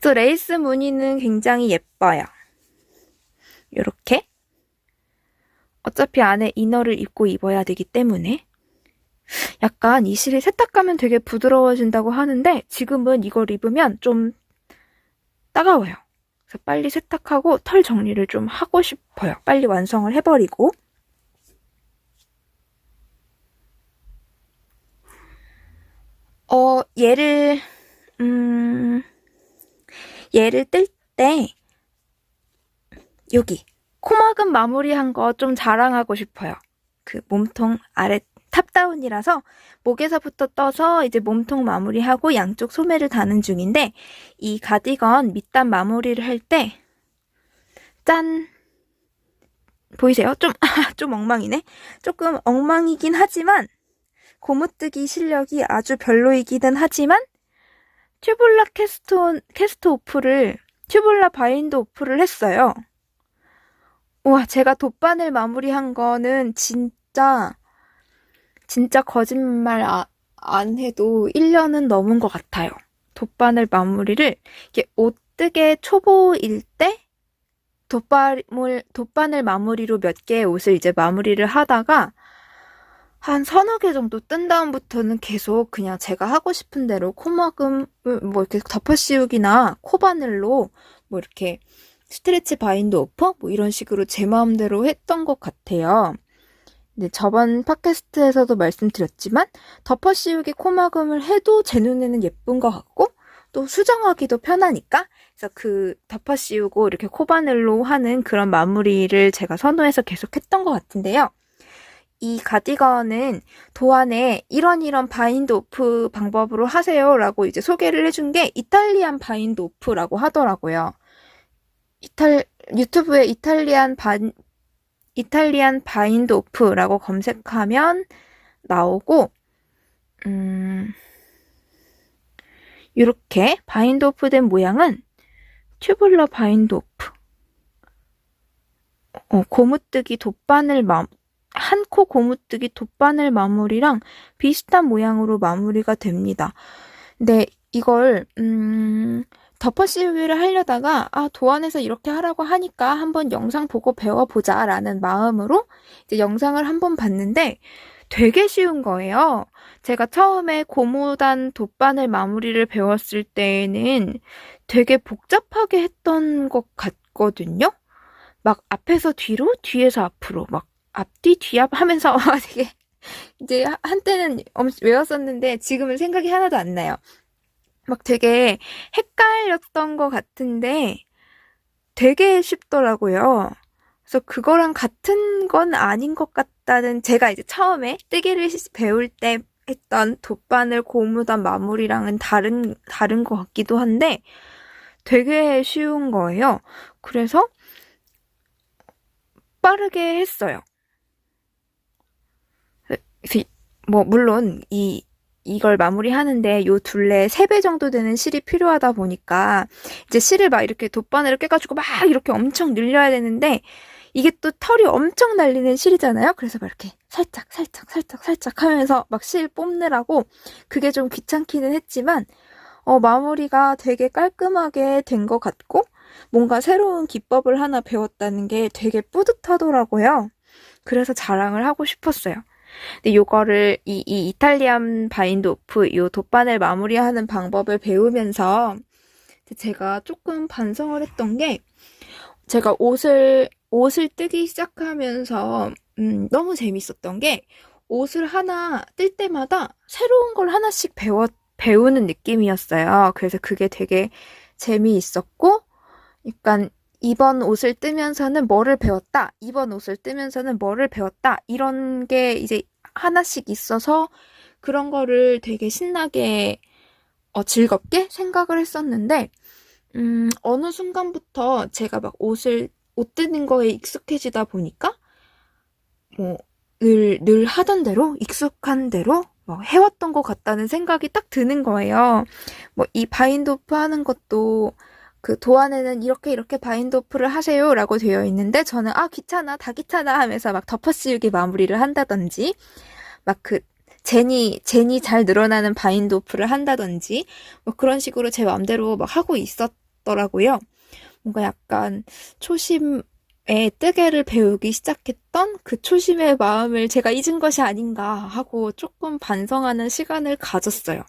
또 레이스 무늬는 굉장히 예뻐요. 이렇게 어차피 안에 이너를 입고 입어야 되기 때문에 약간 이 실이 세탁하면 되게 부드러워진다고 하는데 지금은 이걸 입으면 좀 따가워요. 그래서 빨리 세탁하고 털 정리를 좀 하고 싶어요. 빨리 완성을 해버리고. 얘를 뜰 때 여기 코막음 마무리한 거 좀 자랑하고 싶어요. 그 몸통 아래 탑다운이라서 목에서부터 떠서 이제 몸통 마무리하고 양쪽 소매를 다는 중인데 이 가디건 밑단 마무리를 할 때 짠! 보이세요? 좀 엉망이네? 조금 엉망이긴 하지만 고무뜨기 실력이 아주 별로이기는 하지만 튜블라 튜블라 바인드 오프를 했어요. 우와, 제가 돗바늘 마무리한 거는 진짜 거짓말 안 해도 1년은 넘은 것 같아요. 돗바늘 마무리를 이게 옷뜨개 초보일 때 돗바늘 마무리로 몇 개의 옷을 이제 마무리를 하다가 한 서너 개 정도 뜬 다음부터는 계속 그냥 제가 하고 싶은 대로 코막음을 뭐 이렇게 덮어 씌우기나 코바늘로 뭐 이렇게 스트레치 바인드 오프 뭐 이런 식으로 제 마음대로 했던 것 같아요. 네, 저번 팟캐스트에서도 말씀드렸지만 덮어 씌우기 코막음을 해도 제 눈에는 예쁜 것 같고 또 수정하기도 편하니까 그래서 그 덮어 씌우고 이렇게 코바늘로 하는 그런 마무리를 제가 선호해서 계속 했던 것 같은데요. 이 가디건은 도안에 이런 바인드 오프 방법으로 하세요 라고 이제 소개를 해준 게 이탈리안 바인드 오프라고 하더라고요. 유튜브에 이탈리안 바인드 오프라고 검색하면 나오고, 이렇게 바인드 오프된 모양은 튜블러 바인드 오프. 고무뜨기 돗바늘 한 코 고무뜨기 돗바늘 마무리랑 비슷한 모양으로 마무리가 됩니다. 근데 이걸 덮어 씌우기를 하려다가 도안에서 이렇게 하라고 하니까 한번 영상 보고 배워보자 라는 마음으로 이제 영상을 한번 봤는데 되게 쉬운 거예요. 제가 처음에 고무단 돗바늘 마무리를 배웠을 때에는 되게 복잡하게 했던 것 같거든요. 막 앞에서 뒤로, 뒤에서 앞으로 막 앞뒤 뒤앞 하면서 되게 이제 한때는 외웠었는데 지금은 생각이 하나도 안 나요. 막 되게 헷갈렸던 것 같은데 되게 쉽더라고요. 그래서 그거랑 같은 건 아닌 것 같다는 제가 이제 처음에 뜨개를 배울 때 했던 돗바늘 고무단 마무리랑은 다른 것 같기도 한데 되게 쉬운 거예요. 그래서 빠르게 했어요. 뭐 물론 이걸 마무리하는데 요 둘레 3배 정도 되는 실이 필요하다 보니까 이제 실을 막 이렇게 돗바늘을 껴가지고 막 이렇게 엄청 늘려야 되는데 이게 또 털이 엄청 날리는 실이잖아요. 그래서 막 이렇게 살짝 하면서 막 실 뽑느라고 그게 좀 귀찮기는 했지만 마무리가 되게 깔끔하게 된 것 같고 뭔가 새로운 기법을 하나 배웠다는 게 되게 뿌듯하더라고요. 그래서 자랑을 하고 싶었어요. 근데 요거를 이 이탈리안 바인드 오프 요 돗바늘 마무리하는 방법을 배우면서 제가 조금 반성을 했던 게 제가 옷을 뜨기 시작하면서 너무 재밌었던 게 옷을 하나 뜰 때마다 새로운 걸 하나씩 배우는 느낌이었어요. 그래서 그게 되게 재미있었고 약간 이번 옷을 뜨면서는 뭐를 배웠다. 이번 옷을 뜨면서는 뭐를 배웠다. 이런 게 이제 하나씩 있어서 그런 거를 되게 신나게 즐겁게 생각을 했었는데 어느 순간부터 제가 막 옷 뜨는 거에 익숙해지다 보니까 뭐 늘 하던 대로 익숙한 대로 뭐 해왔던 것 같다는 생각이 딱 드는 거예요. 뭐 이 바인드 오프 하는 것도 그 도안에는 이렇게 바인드 오프를 하세요 라고 되어 있는데 저는 귀찮아 다 귀찮아 하면서 막 덮어 씌우기 마무리를 한다든지 막 그 제니 잘 늘어나는 바인드 오프를 한다든지 뭐 그런 식으로 제 마음대로 막 하고 있었더라고요. 뭔가 약간 초심에 뜨개를 배우기 시작했던 그 초심의 마음을 제가 잊은 것이 아닌가 하고 조금 반성하는 시간을 가졌어요.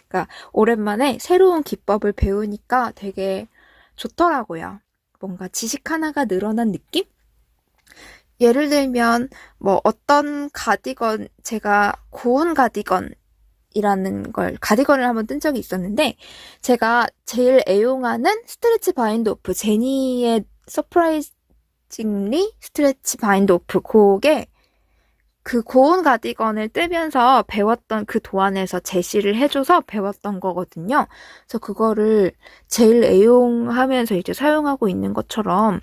그러니까 오랜만에 새로운 기법을 배우니까 되게 좋더라고요. 뭔가 지식 하나가 늘어난 느낌? 예를 들면 뭐 어떤 가디건 제가 고운 가디건이라는 가디건을 한번 뜬 적이 있었는데 제가 제일 애용하는 스트레치 바인드 오프 제니의 서프라이징리 스트레치 바인드 오프 그게 그 고운 가디건을 뜨면서 배웠던 그 도안에서 제시를 해줘서 배웠던 거거든요. 그래서 그거를 제일 애용하면서 이제 사용하고 있는 것처럼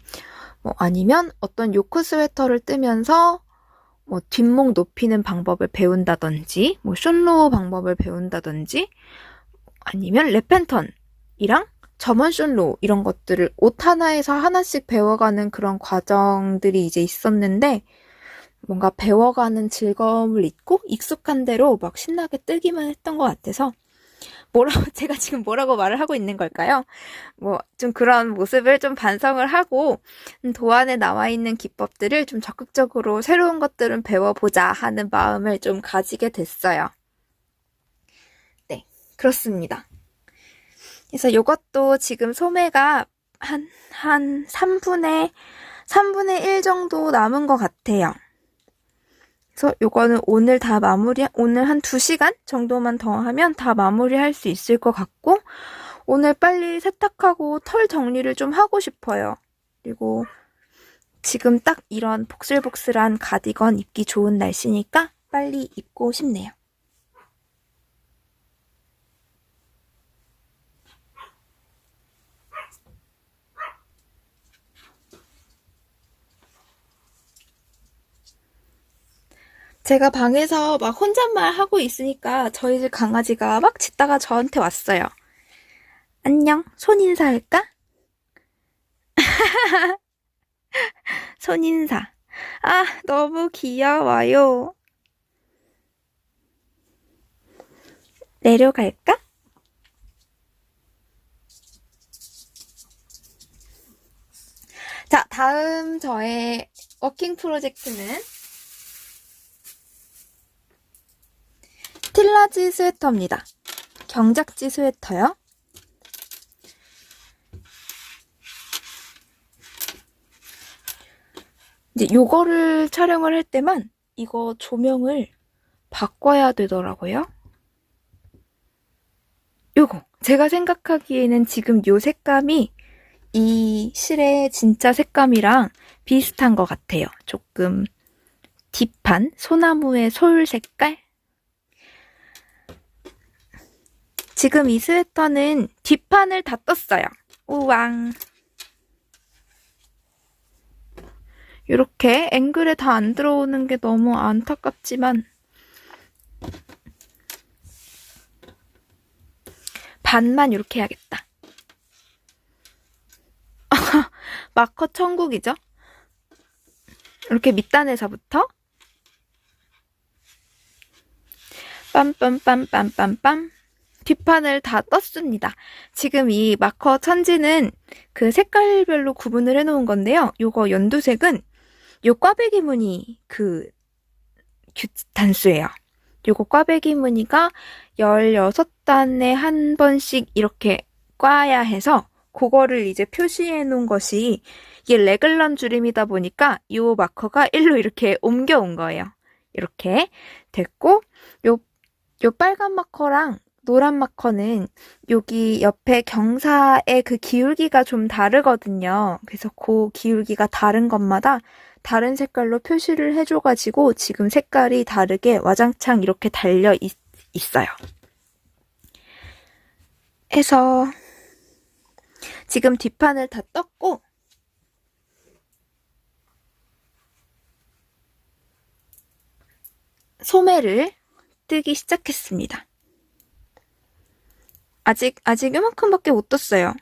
뭐 아니면 어떤 요크 스웨터를 뜨면서 뭐 뒷목 높이는 방법을 배운다든지 뭐 숏로우 방법을 배운다든지 아니면 랩팬턴이랑 점원 숏로우 이런 것들을 옷 하나에서 하나씩 배워가는 그런 과정들이 이제 있었는데 뭔가 배워가는 즐거움을 잊고 익숙한 대로 막 신나게 뜨기만 했던 것 같아서 제가 지금 뭐라고 말을 하고 있는 걸까요? 좀 그런 모습을 좀 반성을 하고, 도안에 나와 있는 기법들을 좀 적극적으로 새로운 것들은 배워보자 하는 마음을 좀 가지게 됐어요. 네, 그렇습니다. 그래서 이것도 지금 소매가 한 3분의 1 정도 남은 것 같아요. 그래서 요거는 오늘 한 2시간 정도만 더 하면 다 마무리할 수 있을 것 같고, 오늘 빨리 세탁하고 털 정리를 좀 하고 싶어요. 그리고 지금 딱 이런 복슬복슬한 가디건 입기 좋은 날씨니까 빨리 입고 싶네요. 제가 방에서 막 혼잣말 하고 있으니까 저희 집 강아지가 막 짖다가 저한테 왔어요. 안녕, 손인사할까? 손인사. 아, 너무 귀여워요. 내려갈까? 자, 다음 저의 워킹 프로젝트는 스틸라지 스웨터입니다. 경작지 스웨터요. 이제 요거를 촬영을 할 때만 이거 조명을 바꿔야 되더라고요. 요거 제가 생각하기에는 지금 요 색감이 이 실의 진짜 색감이랑 비슷한 것 같아요. 조금 딥한 소나무의 솔 색깔? 지금 이 스웨터는 뒷판을 다 떴어요. 우왕. 이렇게 앵글에 다 안 들어오는 게 너무 안타깝지만 반만 이렇게 해야겠다. 마커 천국이죠? 이렇게 밑단에서부터 빰빰빰빰빰빰 뒷판을 다 떴습니다. 지금 이 마커 천지는 그 색깔별로 구분을 해놓은 건데요. 요거 연두색은 요 꽈배기 무늬 그 단수예요. 요거 꽈배기 무늬가 16단에 한 번씩 이렇게 꽈야 해서 그거를 이제 표시해 놓은 것이 이게 레글런 줄임이다 보니까 이 마커가 1로 이렇게 옮겨온 거예요. 이렇게 됐고 요 빨간 마커랑 노란 마커는 여기 옆에 경사의 그 기울기가 좀 다르거든요. 그래서 그 기울기가 다른 것마다 다른 색깔로 표시를 해줘가지고 지금 색깔이 다르게 와장창 이렇게 달려 있어요. 해서 지금 뒷판을 다 떴고 소매를 뜨기 시작했습니다. 아직 요만큼밖에 못 떴어요.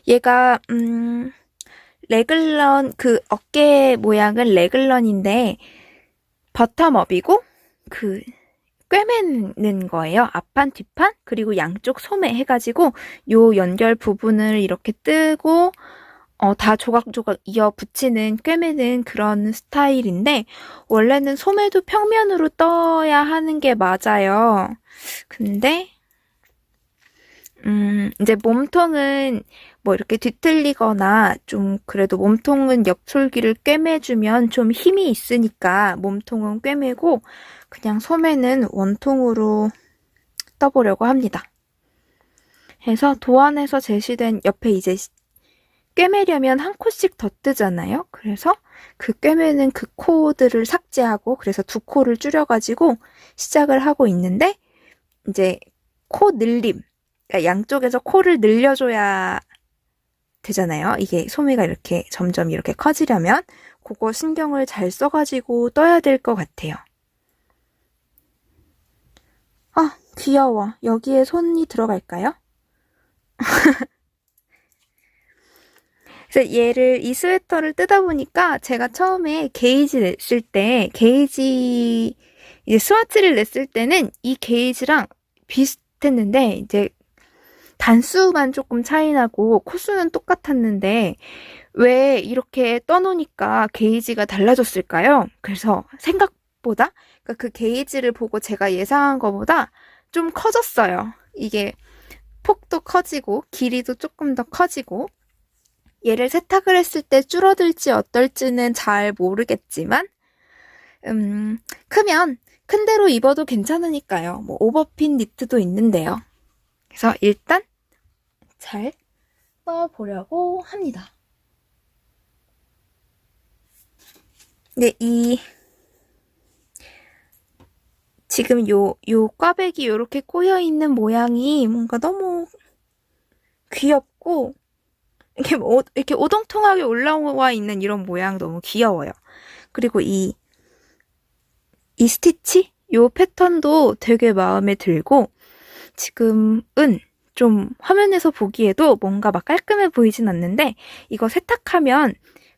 얘가 레글런 그 어깨 모양은 레글런인데 버텀업이고 그 꿰매는 거예요. 앞판, 뒷판, 그리고 양쪽 소매 해가지고 요 연결 부분을 이렇게 뜨고 다 조각조각 이어 붙이는 꿰매는 그런 스타일인데 원래는 소매도 평면으로 떠야 하는 게 맞아요. 근데 이제 몸통은 뭐 이렇게 뒤틀리거나 좀 그래도 몸통은 옆솔기를 꿰매주면 좀 힘이 있으니까 몸통은 꿰매고 그냥 소매는 원통으로 떠보려고 합니다. 해서 도안에서 제시된 옆에 이제 꿰매려면 한 코씩 더 뜨잖아요. 그래서 그 꿰매는 그 코들을 삭제하고 그래서 2코를 줄여가지고 시작을 하고 있는데 이제 코 늘림, 그러니까 양쪽에서 코를 늘려줘야 되잖아요. 이게 소매가 이렇게 점점 이렇게 커지려면 그거 신경을 잘 써가지고 떠야 될 것 같아요. 아, 귀여워. 여기에 손이 들어갈까요? 그래서 이 스웨터를 뜯어 보니까 제가 처음에 게이지 냈을 때, 이제 스와치를 냈을 때는 이 게이지랑 비슷했는데 이제 단수만 조금 차이 나고 코수는 똑같았는데 왜 이렇게 떠놓으니까 게이지가 달라졌을까요? 그래서 생각보다 그러니까 그 게이지를 보고 제가 예상한 것보다 좀 커졌어요. 이게 폭도 커지고 길이도 조금 더 커지고 얘를 세탁을 했을 때 줄어들지 어떨지는 잘 모르겠지만 크면 큰 대로 입어도 괜찮으니까요. 뭐 오버핏 니트도 있는데요. 그래서 일단 잘 떠보려고 합니다. 근데 지금 요 꽈배기 요렇게 꼬여있는 모양이 뭔가 너무 귀엽고 이렇게 오동통하게 올라와 있는 이런 모양 너무 귀여워요. 그리고 이 스티치? 요 패턴도 되게 마음에 들고 지금은 좀 화면에서 보기에도 뭔가 막 깔끔해 보이진 않는데 이거 세탁하면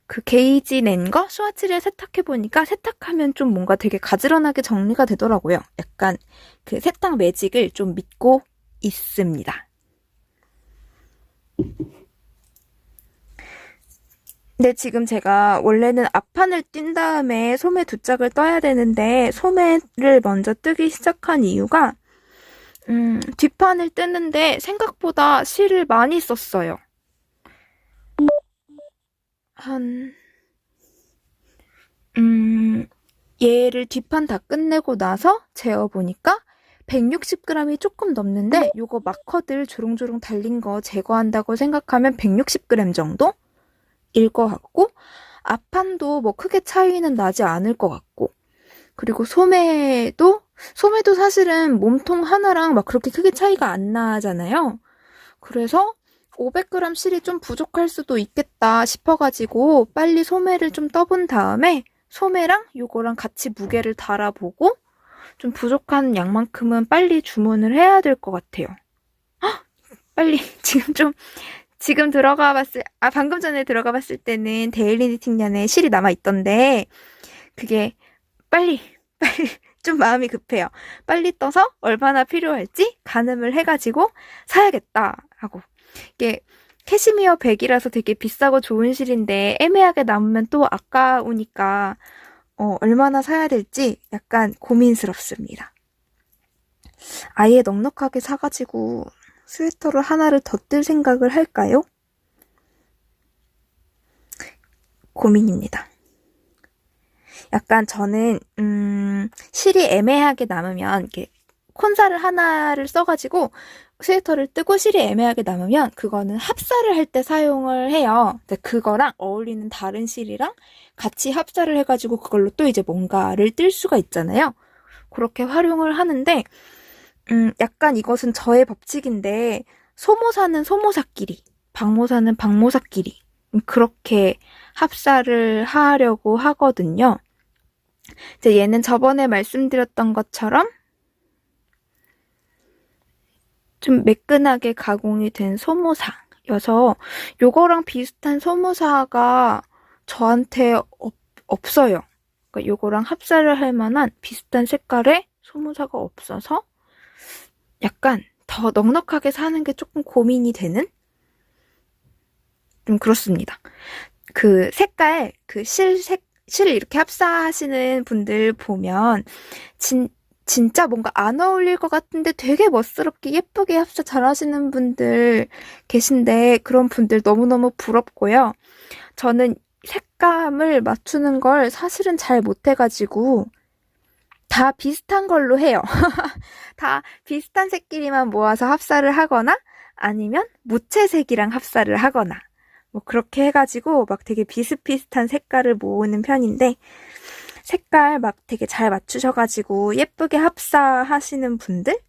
그 게이지 낸 거 스와치를 세탁해보니까 세탁하면 좀 뭔가 되게 가지런하게 정리가 되더라고요. 약간 그 세탁 매직을 좀 믿고 있습니다. 근데 지금 제가 원래는 앞판을 뛴 다음에 소매 두 짝을 떠야 되는데 소매를 먼저 뜨기 시작한 이유가 뒷판을 뜨는데 생각보다 실을 많이 썼어요. 얘를 뒷판 다 끝내고 나서 재어보니까 160g이 조금 넘는데 요거 마커들 조롱조롱 달린 거 제거한다고 생각하면 160g 정도일 것 같고 앞판도 뭐 크게 차이는 나지 않을 것 같고 그리고 소매도 사실은 몸통 하나랑 막 그렇게 크게 차이가 안 나잖아요. 그래서 500g 실이 좀 부족할 수도 있겠다 싶어가지고 빨리 소매를 좀 떠본 다음에 소매랑 요거랑 같이 무게를 달아보고 좀 부족한 양만큼은 빨리 주문을 해야 될 것 같아요. 헉! 빨리 지금 방금 전에 들어가 봤을 때는 데일리 니팅년에 실이 남아있던데 그게 빨리 좀 마음이 급해요. 빨리 떠서 얼마나 필요할지 가늠을 해가지고 사야겠다 하고 이게 캐시미어 백이라서 되게 비싸고 좋은 실인데 애매하게 남으면 또 아까우니까 얼마나 사야 될지 약간 고민스럽습니다. 아예 넉넉하게 사가지고 스웨터를 하나를 더 뜰 생각을 할까요? 고민입니다. 약간 저는 실이 애매하게 남으면 이렇게 콘사를 하나를 써가지고 스웨터를 뜨고 실이 애매하게 남으면 그거는 합사를 할 때 사용을 해요. 그거랑 어울리는 다른 실이랑 같이 합사를 해가지고 그걸로 또 이제 뭔가를 뜰 수가 있잖아요. 그렇게 활용을 하는데 약간 이것은 저의 법칙인데 소모사는 소모사끼리, 박모사는 박모사끼리 그렇게 합사를 하려고 하거든요. 이제 얘는 저번에 말씀드렸던 것처럼 좀 매끈하게 가공이 된 소모사여서 요거랑 비슷한 소모사가 저한테 없어요. 그러니까 요거랑 합사를 할 만한 비슷한 색깔의 소모사가 없어서 약간 더 넉넉하게 사는 게 조금 고민이 되는? 좀 그렇습니다. 그 색깔, 그 실을 이렇게 합사하시는 분들 보면 진짜 뭔가 안 어울릴 것 같은데 되게 멋스럽게 예쁘게 합사 잘하시는 분들 계신데 그런 분들 너무너무 부럽고요. 저는 색감을 맞추는 걸 사실은 잘 못해가지고 다 비슷한 걸로 해요. 다 비슷한 색끼리만 모아서 합사를 하거나 아니면 무채색이랑 합사를 하거나 뭐 그렇게 해가지고 막 되게 비슷비슷한 색깔을 모으는 편인데 색깔 막 되게 잘 맞추셔가지고 예쁘게 합사하시는 분들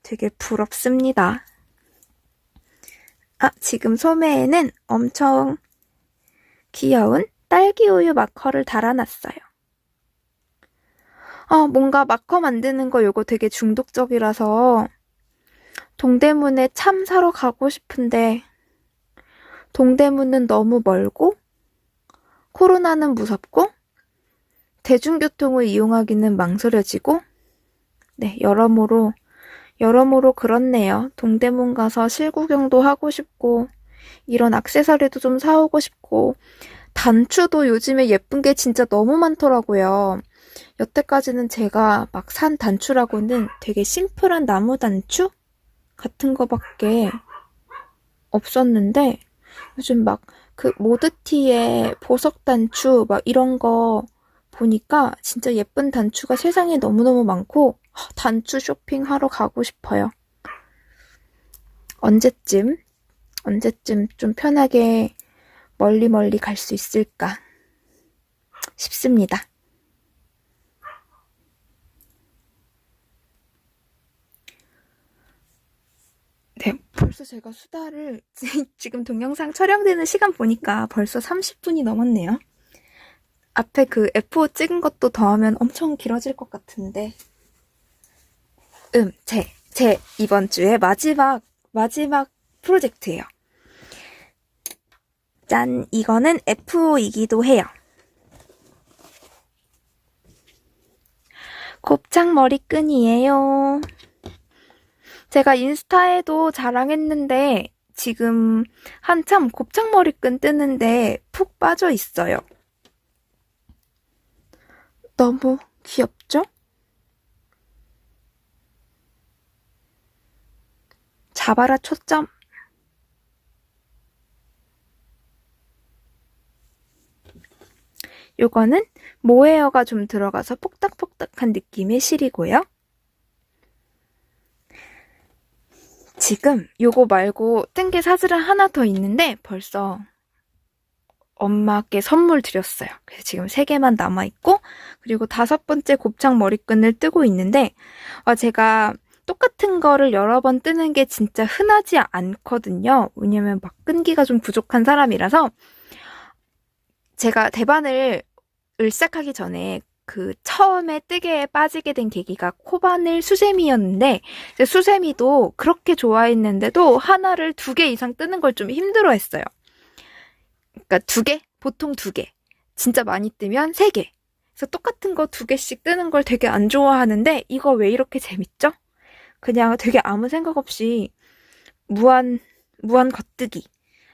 되게 부럽습니다. 지금 소매에는 엄청 귀여운 딸기우유 마커를 달아놨어요. 뭔가 마커 만드는 거 요거 되게 중독적이라서 동대문에 참 사러 가고 싶은데 동대문은 너무 멀고 코로나는 무섭고 대중교통을 이용하기는 망설여지고 네, 여러모로 여러모로 그렇네요. 동대문 가서 실구경도 하고 싶고, 이런 액세서리도 좀 사오고 싶고, 단추도 요즘에 예쁜 게 진짜 너무 많더라고요. 여태까지는 제가 막 산 단추라고는 되게 심플한 나무 단추 같은 거밖에 없었는데, 요즘 막 그 모드티에 보석 단추 막 이런 거 보니까 진짜 예쁜 단추가 세상에 너무너무 많고, 단추 쇼핑하러 가고 싶어요. 언제쯤 좀 편하게 멀리 갈 수 있을까 싶습니다. 네, 벌써 제가 수다를 지금 동영상 촬영되는 시간 보니까 벌써 30분이 넘었네요. 앞에 그 F5 찍은 것도 더하면 엄청 길어질 것 같은데. 제 이번 주에 마지막 프로젝트예요. 짠, 이거는 F5이기도 해요. 곱창 머리끈이에요. 제가 인스타에도 자랑했는데 지금 한참 곱창 머리끈 뜨는데 푹 빠져 있어요. 너무 귀엽죠? 잡아라 초점. 요거는 모헤어가 좀 들어가서 폭닥폭닥한 느낌의 실이고요. 지금 요거 말고 뜬 게 사실은 하나 더 있는데 벌써 엄마께 선물 드렸어요. 그래서 지금 3개만 남아있고, 그리고 5번째 곱창 머리끈을 뜨고 있는데, 제가 똑같은 거를 여러 번 뜨는 게 진짜 흔하지 않거든요. 왜냐면 막 끈기가 좀 부족한 사람이라서, 제가 대바늘을 시작하기 전에 그 처음에 뜨개에 빠지게 된 계기가 코바늘 수세미였는데, 수세미도 그렇게 좋아했는데도 하나를 2개 이상 뜨는 걸 좀 힘들어했어요. 그러니까 2개? 보통 2개. 진짜 많이 뜨면 3개. 그래서 똑같은 거 2개씩 뜨는 걸 되게 안 좋아하는데 이거 왜 이렇게 재밌죠? 그냥 되게 아무 생각 없이 무한 겉뜨기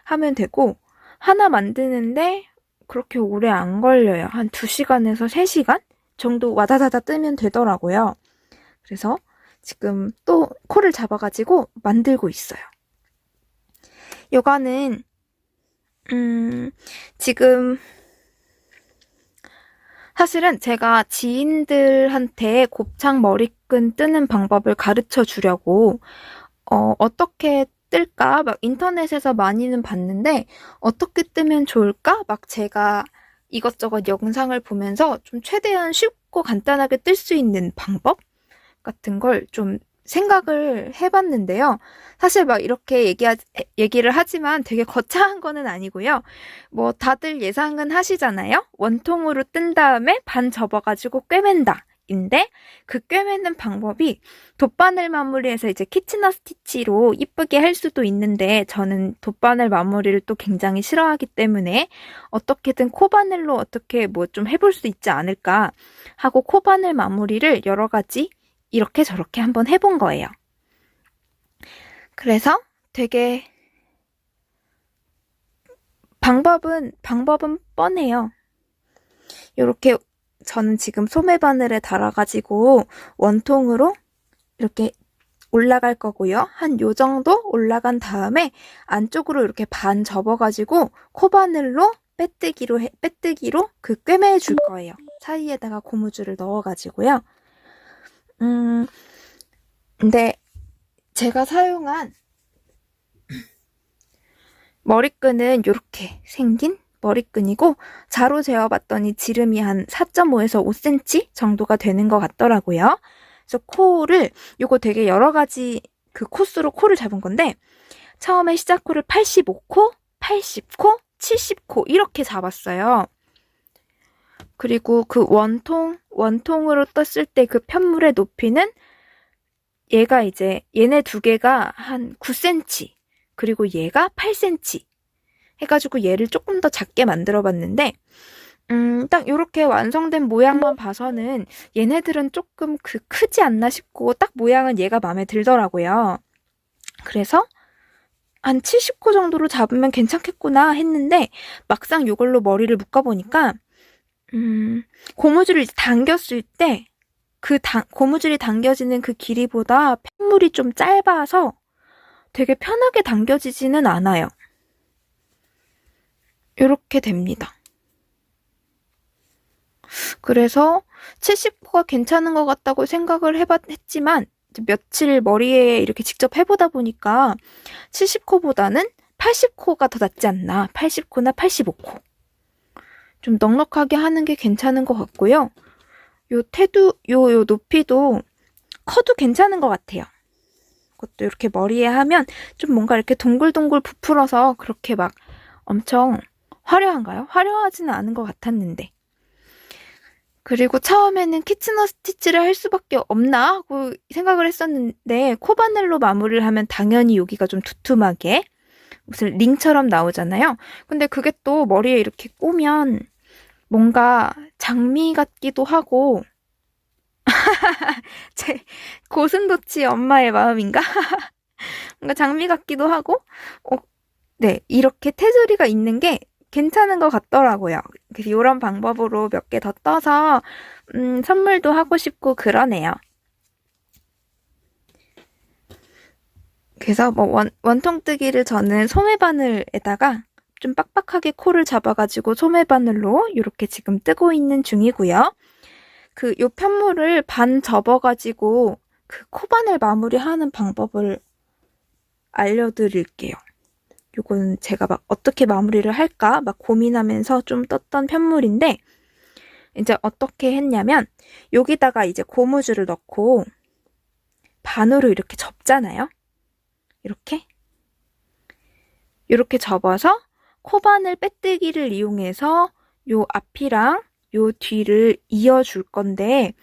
하면 되고, 하나 만드는데 그렇게 오래 안 걸려요. 한 2시간에서 3시간 정도 와다다다 뜨면 되더라고요. 그래서 지금 또 코를 잡아가지고 만들고 있어요. 요거는 지금 사실은 제가 지인들한테 곱창 머리끈 뜨는 방법을 가르쳐 주려고 어떻게 뜰까 막 인터넷에서 많이는 봤는데 어떻게 뜨면 좋을까 막 제가 이것저것 영상을 보면서 좀 최대한 쉽고 간단하게 뜰 수 있는 방법 같은 걸 좀 생각을 해봤는데요. 사실 막 이렇게 얘기를 하지만 되게 거창한 거는 아니고요. 뭐 다들 예상은 하시잖아요. 원통으로 뜬 다음에 반 접어가지고 꿰맨다. 인데 그 꿰매는 방법이 돗바늘 마무리해서 이제 키치너 스티치로 이쁘게 할 수도 있는데 저는 돗바늘 마무리를 또 굉장히 싫어하기 때문에 어떻게든 코바늘로 어떻게 뭐 좀 해볼 수 있지 않을까 하고 코바늘 마무리를 여러 가지 이렇게 저렇게 한번 해본 거예요. 그래서 되게 방법은 뻔해요. 이렇게 저는 지금 소매바늘에 달아가지고 원통으로 이렇게 올라갈 거고요. 한 요 정도 올라간 다음에 안쪽으로 이렇게 반 접어가지고 코바늘로 빼뜨기로 그 꿰매 줄 거예요. 사이에다가 고무줄을 넣어가지고요. 근데 제가 사용한 머리끈은 이렇게 생긴 머리끈이고 자로 재어봤더니 지름이 한 4.5에서 5cm 정도가 되는 것 같더라고요. 그래서 코를 요거 되게 여러 가지 그 코스로 코를 잡은 건데 처음에 시작코를 85코, 80코, 70코 이렇게 잡았어요. 그리고 그 원통으로 떴을 때 그 편물의 높이는 얘가 이제 얘네 2개가 한 9cm 그리고 얘가 8cm 해가지고 얘를 조금 더 작게 만들어 봤는데 딱 요렇게 완성된 모양만 봐서는 얘네들은 조금 크지 않나 싶고 딱 모양은 얘가 마음에 들더라고요. 그래서 한 70코 정도로 잡으면 괜찮겠구나 했는데 막상 이걸로 머리를 묶어보니까 고무줄을 당겼을 때 고무줄이 당겨지는 그 길이보다 펜물이 좀 짧아서 되게 편하게 당겨지지는 않아요. 이렇게 됩니다. 그래서 70코가 괜찮은 것 같다고 생각을 했지만 며칠 머리에 이렇게 직접 해보다 보니까 70코보다는 80코가 더 낫지 않나. 80코나 85코. 좀 넉넉하게 하는 게 괜찮은 것 같고요. 요 높이도 커도 괜찮은 것 같아요. 그것도 이렇게 머리에 하면 좀 뭔가 이렇게 동글동글 부풀어서 그렇게 막 엄청 화려한가요? 화려하지는 않은 것 같았는데. 그리고 처음에는 키츠너 스티치를 할 수밖에 없나 하고 생각을 했었는데 코바늘로 마무리를 하면 당연히 여기가 좀 두툼하게 무슨 링처럼 나오잖아요. 근데 그게 또 머리에 이렇게 꼬면 뭔가 장미 같기도 하고 제 고슴도치 엄마의 마음인가? 뭔가 장미 같기도 하고 네, 이렇게 테두리가 있는 게 괜찮은 것 같더라고요. 그래서 이런 방법으로 몇 개 더 떠서 선물도 하고 싶고 그러네요. 그래서 뭐 원통뜨기를 저는 소매바늘에다가 좀 빡빡하게 코를 잡아가지고 소매바늘로 이렇게 지금 뜨고 있는 중이고요. 요 편물을 반 접어가지고 그 코바늘 마무리하는 방법을 알려드릴게요. 요건 제가 막 어떻게 마무리를 할까 막 고민하면서 좀 떴던 편물인데 이제 어떻게 했냐면 여기다가 이제 고무줄을 넣고 반으로 이렇게 접잖아요. 이렇게 접어서 코바늘 빼뜨기를 이용해서 요 앞이랑 요 뒤를 이어줄 건데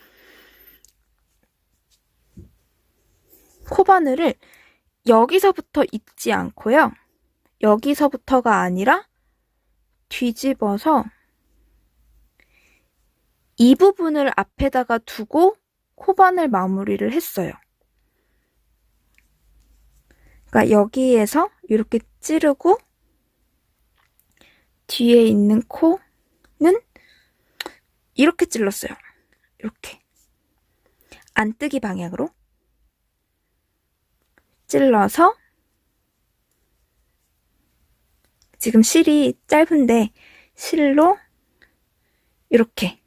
코바늘을 여기서부터 잇지 않고요. 여기서부터가 아니라 뒤집어서 이 부분을 앞에다가 두고 코바늘 마무리를 했어요. 그러니까 여기에서 이렇게 찌르고 뒤에 있는 코는 이렇게 찔렀어요. 이렇게 안뜨기 방향으로 찔러서 지금 실이 짧은데 실로 이렇게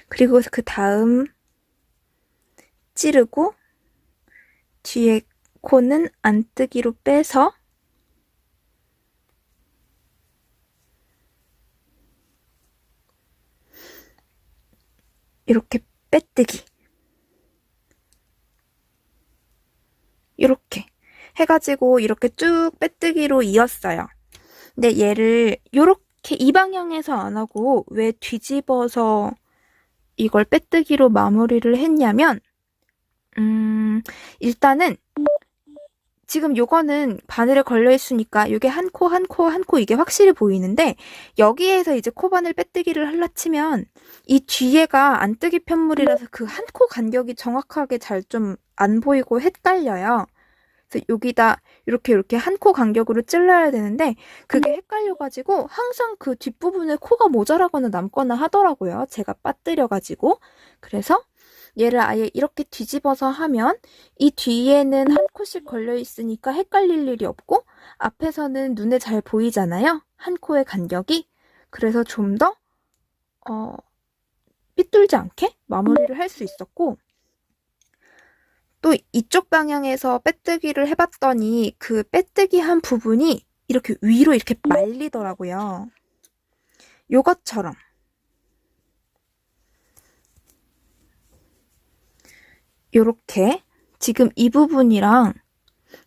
그리고 그 다음 찌르고 뒤에 코는 안뜨기로 빼서 이렇게 빼뜨기 이렇게 해가지고 이렇게 쭉 빼뜨기로 이었어요. 근데 얘를 이렇게 이 방향에서 안 하고 왜 뒤집어서 이걸 빼뜨기로 마무리를 했냐면 일단은 지금 요거는 바늘에 걸려있으니까 이게 한 코, 한 코, 한 코 이게 확실히 보이는데 여기에서 이제 코바늘 빼뜨기를 할라 치면 이 뒤에가 안뜨기 편물이라서 그 한 코 간격이 정확하게 잘 좀 안 보이고 헷갈려요. 그래서 여기다 이렇게 한 코 간격으로 찔러야 되는데 그게 헷갈려가지고 항상 그 뒷부분에 코가 모자라거나 남거나 하더라고요. 제가 빠뜨려가지고. 그래서 얘를 아예 이렇게 뒤집어서 하면 이 뒤에는 한 코씩 걸려있으니까 헷갈릴 일이 없고 앞에서는 눈에 잘 보이잖아요. 한 코의 간격이. 그래서 좀 더 삐뚤지 않게 마무리를 할 수 있었고 또 이쪽 방향에서 빼뜨기를 해봤더니 그 빼뜨기 한 부분이 이렇게 위로 이렇게 말리더라고요. 요것처럼. 요렇게 지금 이 부분이랑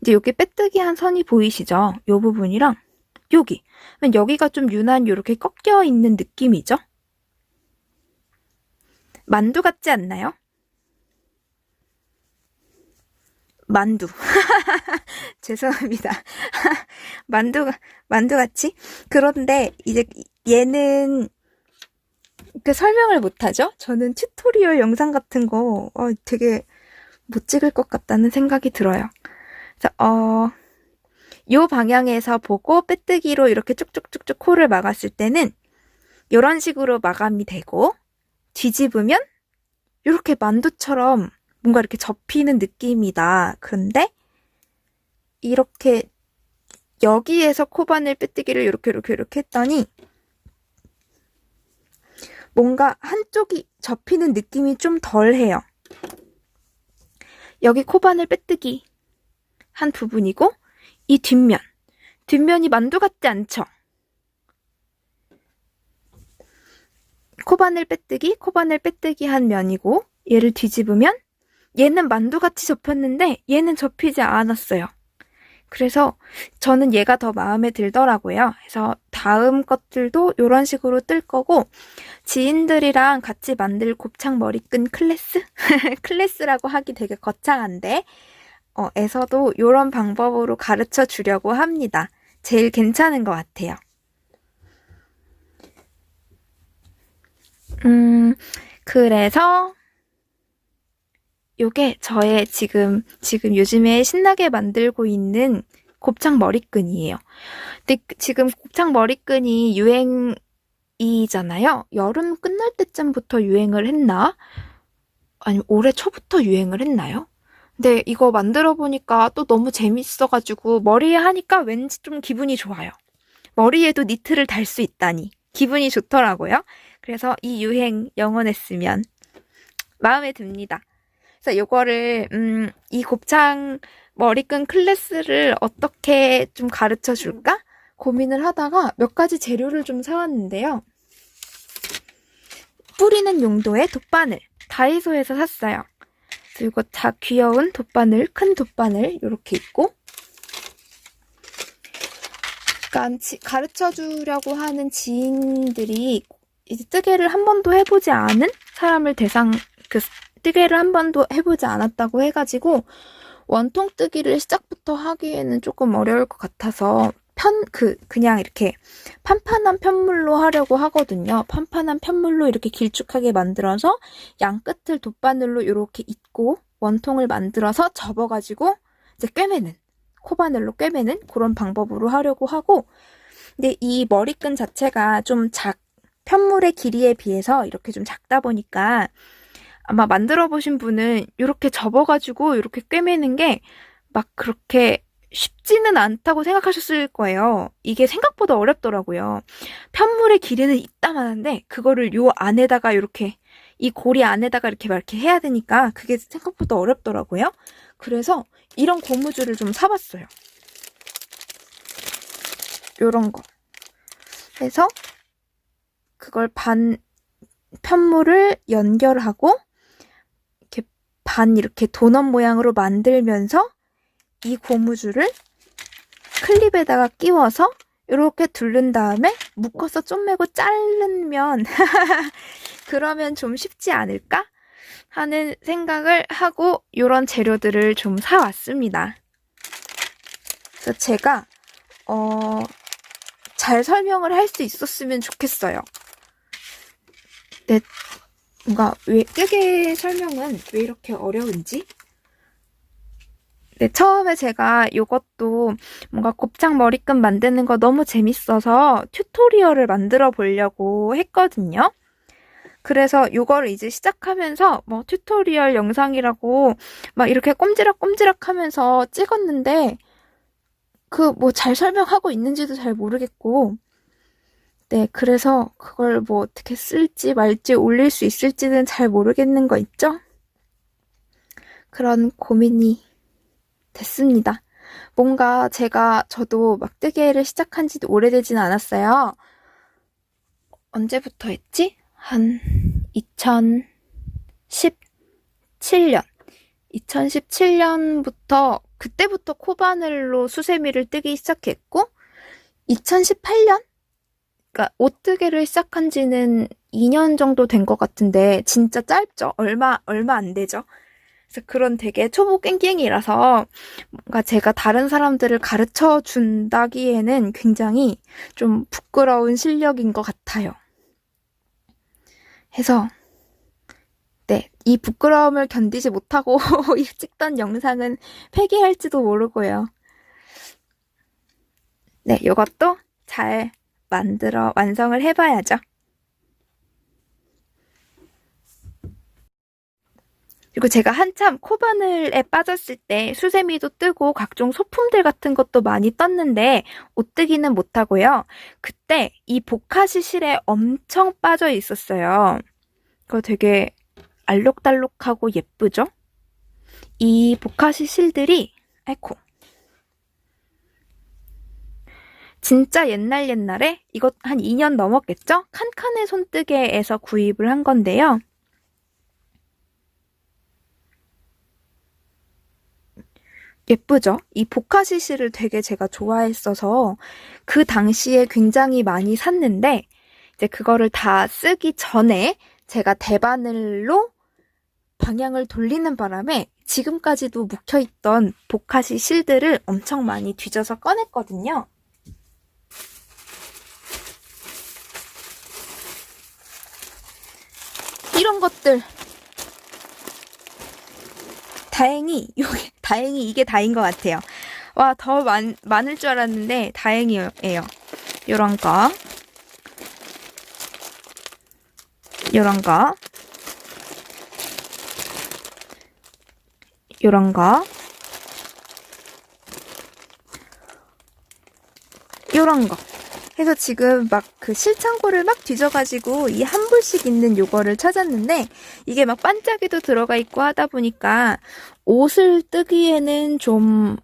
이제 여기 빼뜨기 한 선이 보이시죠? 요 부분이랑 여기가 좀 유난히 이렇게 꺾여 있는 느낌이죠? 만두 같지 않나요? 만두. 죄송합니다. 만두같이? 그런데 이제 얘는 그 설명을 못하죠? 저는 튜토리얼 영상 같은 거 되게 못 찍을 것 같다는 생각이 들어요. 그래서 요 방향에서 보고 빼뜨기로 이렇게 쭉쭉쭉쭉 코를 막았을 때는 이런 식으로 마감이 되고, 뒤집으면 이렇게 만두처럼 뭔가 이렇게 접히는 느낌이다. 그런데 이렇게 여기에서 코바늘 빼뜨기를 이렇게 했더니 뭔가 한쪽이 접히는 느낌이 좀 덜해요. 여기 코바늘 빼뜨기 한 부분이고, 이 뒷면이 만두 같지 않죠? 코바늘 빼뜨기 한 면이고, 얘를 뒤집으면 얘는 만두같이 접혔는데 얘는 접히지 않았어요. 그래서 저는 얘가 더 마음에 들더라고요. 그래서 다음 것들도 이런 식으로 뜰 거고, 지인들이랑 같이 만들 곱창 머리끈 클래스? 클래스라고 하기 되게 거창한데 에서도 이런 방법으로 가르쳐 주려고 합니다. 제일 괜찮은 것 같아요. 그래서 요게 저의 지금 요즘에 신나게 만들고 있는 곱창 머리끈이에요. 근데 지금 곱창 머리끈이 유행이잖아요. 여름 끝날 때쯤부터 유행을 했나? 아니면 올해 초부터 유행을 했나요? 근데 이거 만들어 보니까 또 너무 재밌어가지고 머리에 하니까 왠지 좀 기분이 좋아요. 머리에도 니트를 달 수 있다니 기분이 좋더라고요. 그래서 이 유행 영원했으면 마음에 듭니다. 그래서 요거를 이 곱창 머리끈 클래스를 어떻게 좀 가르쳐 줄까 고민을 하다가 몇 가지 재료를 좀 사왔는데요. 뿌리는 용도의 돗바늘 다이소에서 샀어요. 그리고 다 귀여운 돗바늘, 큰 돗바늘 이렇게 있고, 그러니까 가르쳐 주려고 하는 지인들이 이제 뜨개를 한 번도 해보지 않은 사람을 뜨개를 한 번도 해보지 않았다고 해가지고 원통 뜨기를 시작부터 하기에는 조금 어려울 것 같아서 그냥 이렇게 판판한 편물로 하려고 하거든요. 판판한 편물로 이렇게 길쭉하게 만들어서 양 끝을 돗바늘로 이렇게 잇고 원통을 만들어서 접어가지고 이제 코바늘로 꿰매는 그런 방법으로 하려고 하고, 근데 이 머리끈 자체가 좀 편물의 길이에 비해서 이렇게 좀 작다 보니까 아마 만들어 보신 분은 이렇게 접어가지고 이렇게 꿰매는 게 막 그렇게 쉽지는 않다고 생각하셨을 거예요. 이게 생각보다 어렵더라고요. 편물의 길이는 이따만한데 그거를 요 안에다가 이렇게 이 고리 안에다가 이렇게 해야 되니까 그게 생각보다 어렵더라고요. 그래서 이런 고무줄을 좀 사봤어요. 요런 거. 해서 그걸 편물을 연결하고 이렇게 도넛 모양으로 만들면서 이 고무줄을 클립에다가 끼워서 이렇게 두른 다음에 묶어서 쪼매고 자르면 그러면 좀 쉽지 않을까 하는 생각을 하고 이런 재료들을 좀 사왔습니다. 그래서 제가 잘 설명을 할 수 있었으면 좋겠어요. 네, 뭔가 뜨개 설명은 왜 이렇게 어려운지? 네, 처음에 제가 이것도 뭔가 곱창 머리끈 만드는 거 너무 재밌어서 튜토리얼을 만들어 보려고 했거든요. 그래서 이거를 이제 시작하면서 뭐 튜토리얼 영상이라고 막 이렇게 꼼지락 하면서 찍었는데 뭐 잘 설명하고 있는지도 잘 모르겠고, 네, 그래서 그걸 뭐 어떻게 쓸지 말지 올릴 수 있을지는 잘 모르겠는 거 있죠? 그런 고민이 됐습니다. 뭔가 저도 막 뜨개를 시작한 지도 오래되진 않았어요. 언제부터 했지? 한 2017년부터 그때부터 코바늘로 수세미를 뜨기 시작했고, 2018년? 그러니까 옷뜨개를 시작한 지는 2년 정도 된 것 같은데 진짜 짧죠? 얼마 안 되죠? 그래서 그런 되게 초보 깽깽이라서 뭔가 제가 다른 사람들을 가르쳐 준다기에는 굉장히 좀 부끄러운 실력인 것 같아요. 해서 네, 이 부끄러움을 견디지 못하고 찍던 영상은 폐기할지도 모르고요. 네, 이것도 잘 완성을 해봐야죠. 그리고 제가 한참 코바늘에 빠졌을 때 수세미도 뜨고 각종 소품들 같은 것도 많이 떴는데 오뜨기는 못하고요. 그때 이 보카시 실에 엄청 빠져 있었어요. 그거 되게 알록달록하고 예쁘죠? 이 보카시 실들이 아이고 진짜 옛날에 이거 한 2년 넘었겠죠? 칸칸의 손뜨개에서 구입을 한 건데요. 예쁘죠? 이 보카시 실을 되게 제가 좋아했어서 그 당시에 굉장히 많이 샀는데 이제 그거를 다 쓰기 전에 제가 대바늘로 방향을 돌리는 바람에 지금까지도 묵혀있던 보카시 실들을 엄청 많이 뒤져서 꺼냈거든요. 이런 것들 다행히 이게 다인 것 같아요. 와, 더 많을 줄 알았는데 다행이에요. 요런 거 요런 거 요런 거 요런 거 해서 지금 막 그 실창고를 막 뒤져가지고 이 한 불씩 있는 요거를 찾았는데 이게 막 반짝이도 들어가 있고 하다 보니까 옷을 뜨기에는 좀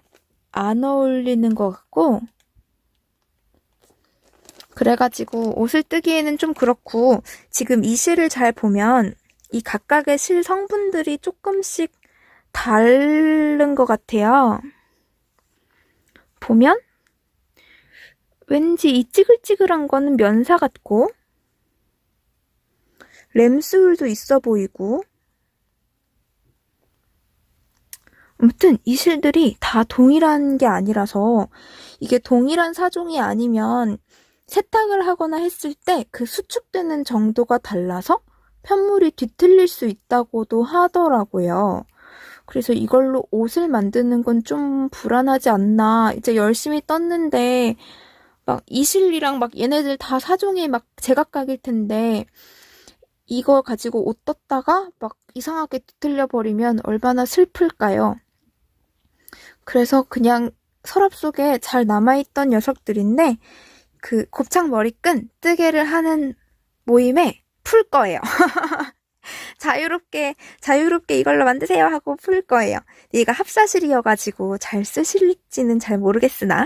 안 어울리는 것 같고 그래가지고 옷을 뜨기에는 좀 그렇고 지금 이 실을 잘 보면 이 각각의 실 성분들이 조금씩 다른 것 같아요. 보면 왠지 이 찌글찌글한 거는 면사 같고 램스울도 있어 보이고 아무튼 이 실들이 다 동일한 게 아니라서 이게 동일한 사종이 아니면 세탁을 하거나 했을 때 그 수축되는 정도가 달라서 편물이 뒤틀릴 수 있다고도 하더라고요. 그래서 이걸로 옷을 만드는 건 좀 불안하지 않나. 이제 열심히 떴는데 막 이실리랑 막 얘네들 다 사종이 막 제각각일 텐데 이거 가지고 옷 떴다가 막 이상하게 뒤틀려 버리면 얼마나 슬플까요? 그래서 그냥 서랍 속에 잘 남아있던 녀석들인데 그 곱창 머리끈 뜨개를 하는 모임에 풀 거예요. 자유롭게 이걸로 만드세요 하고 풀 거예요. 얘가 합사실이어가지고 잘 쓰실지는 잘 모르겠으나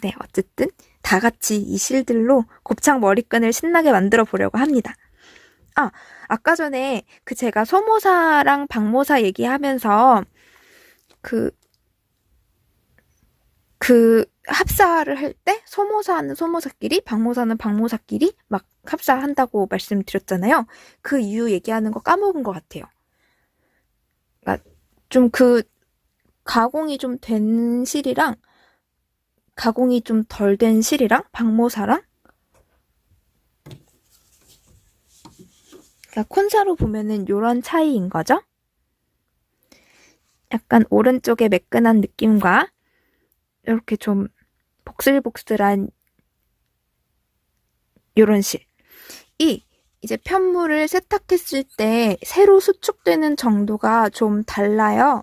네, 어쨌든 다 같이 이 실들로 곱창 머리끈을 신나게 만들어 보려고 합니다. 아까 전에 그 제가 소모사랑 박모사 얘기하면서 그 합사를 할 때 소모사는 소모사끼리, 박모사는 박모사끼리 막 합사한다고 말씀드렸잖아요. 그 이유 얘기하는 거 까먹은 것 같아요. 그러니까 좀 그 가공이 좀 된 실이랑 가공이 좀 덜 된 실이랑 박모사랑 그러니까 콘사로 보면은 요런 차이인 거죠. 약간 오른쪽에 매끈한 느낌과 이렇게 좀 복슬복슬한 요런 실. 이제 편물을 세탁했을 때 새로 수축되는 정도가 좀 달라요.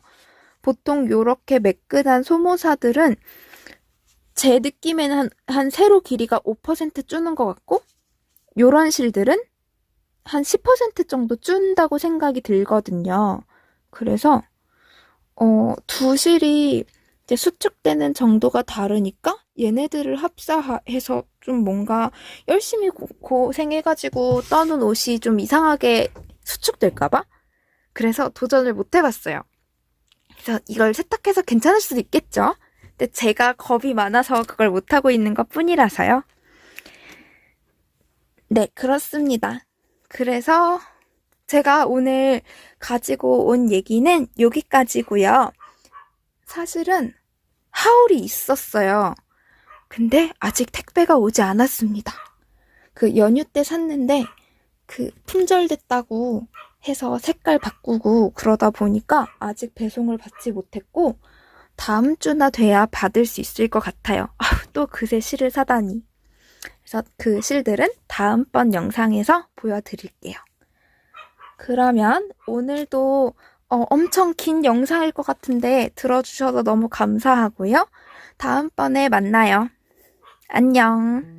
보통 요렇게 매끈한 소모사들은 제 느낌에는 한 세로 길이가 5% 주는 것 같고 요런 실들은 한 10% 정도 준다고 생각이 들거든요. 그래서 두 실이 이제 수축되는 정도가 다르니까 얘네들을 합사해서 좀 뭔가 열심히 고생해가지고 떠는 옷이 좀 이상하게 수축될까봐? 그래서 도전을 못 해봤어요. 그래서 이걸 세탁해서 괜찮을 수도 있겠죠? 근데 제가 겁이 많아서 그걸 못하고 있는 것 뿐이라서요. 네, 그렇습니다. 그래서 제가 오늘 가지고 온 얘기는 여기까지고요. 사실은 하울이 있었어요. 근데 아직 택배가 오지 않았습니다. 그 연휴 때 샀는데 그 품절됐다고 해서 색깔 바꾸고 그러다 보니까 아직 배송을 받지 못했고 다음 주나 돼야 받을 수 있을 것 같아요. 또 그새 실을 사다니. 그래서 그 실들은 다음번 영상에서 보여드릴게요. 그러면 오늘도 엄청 긴 영상일 것 같은데 들어주셔서 너무 감사하고요. 다음번에 만나요. 안녕.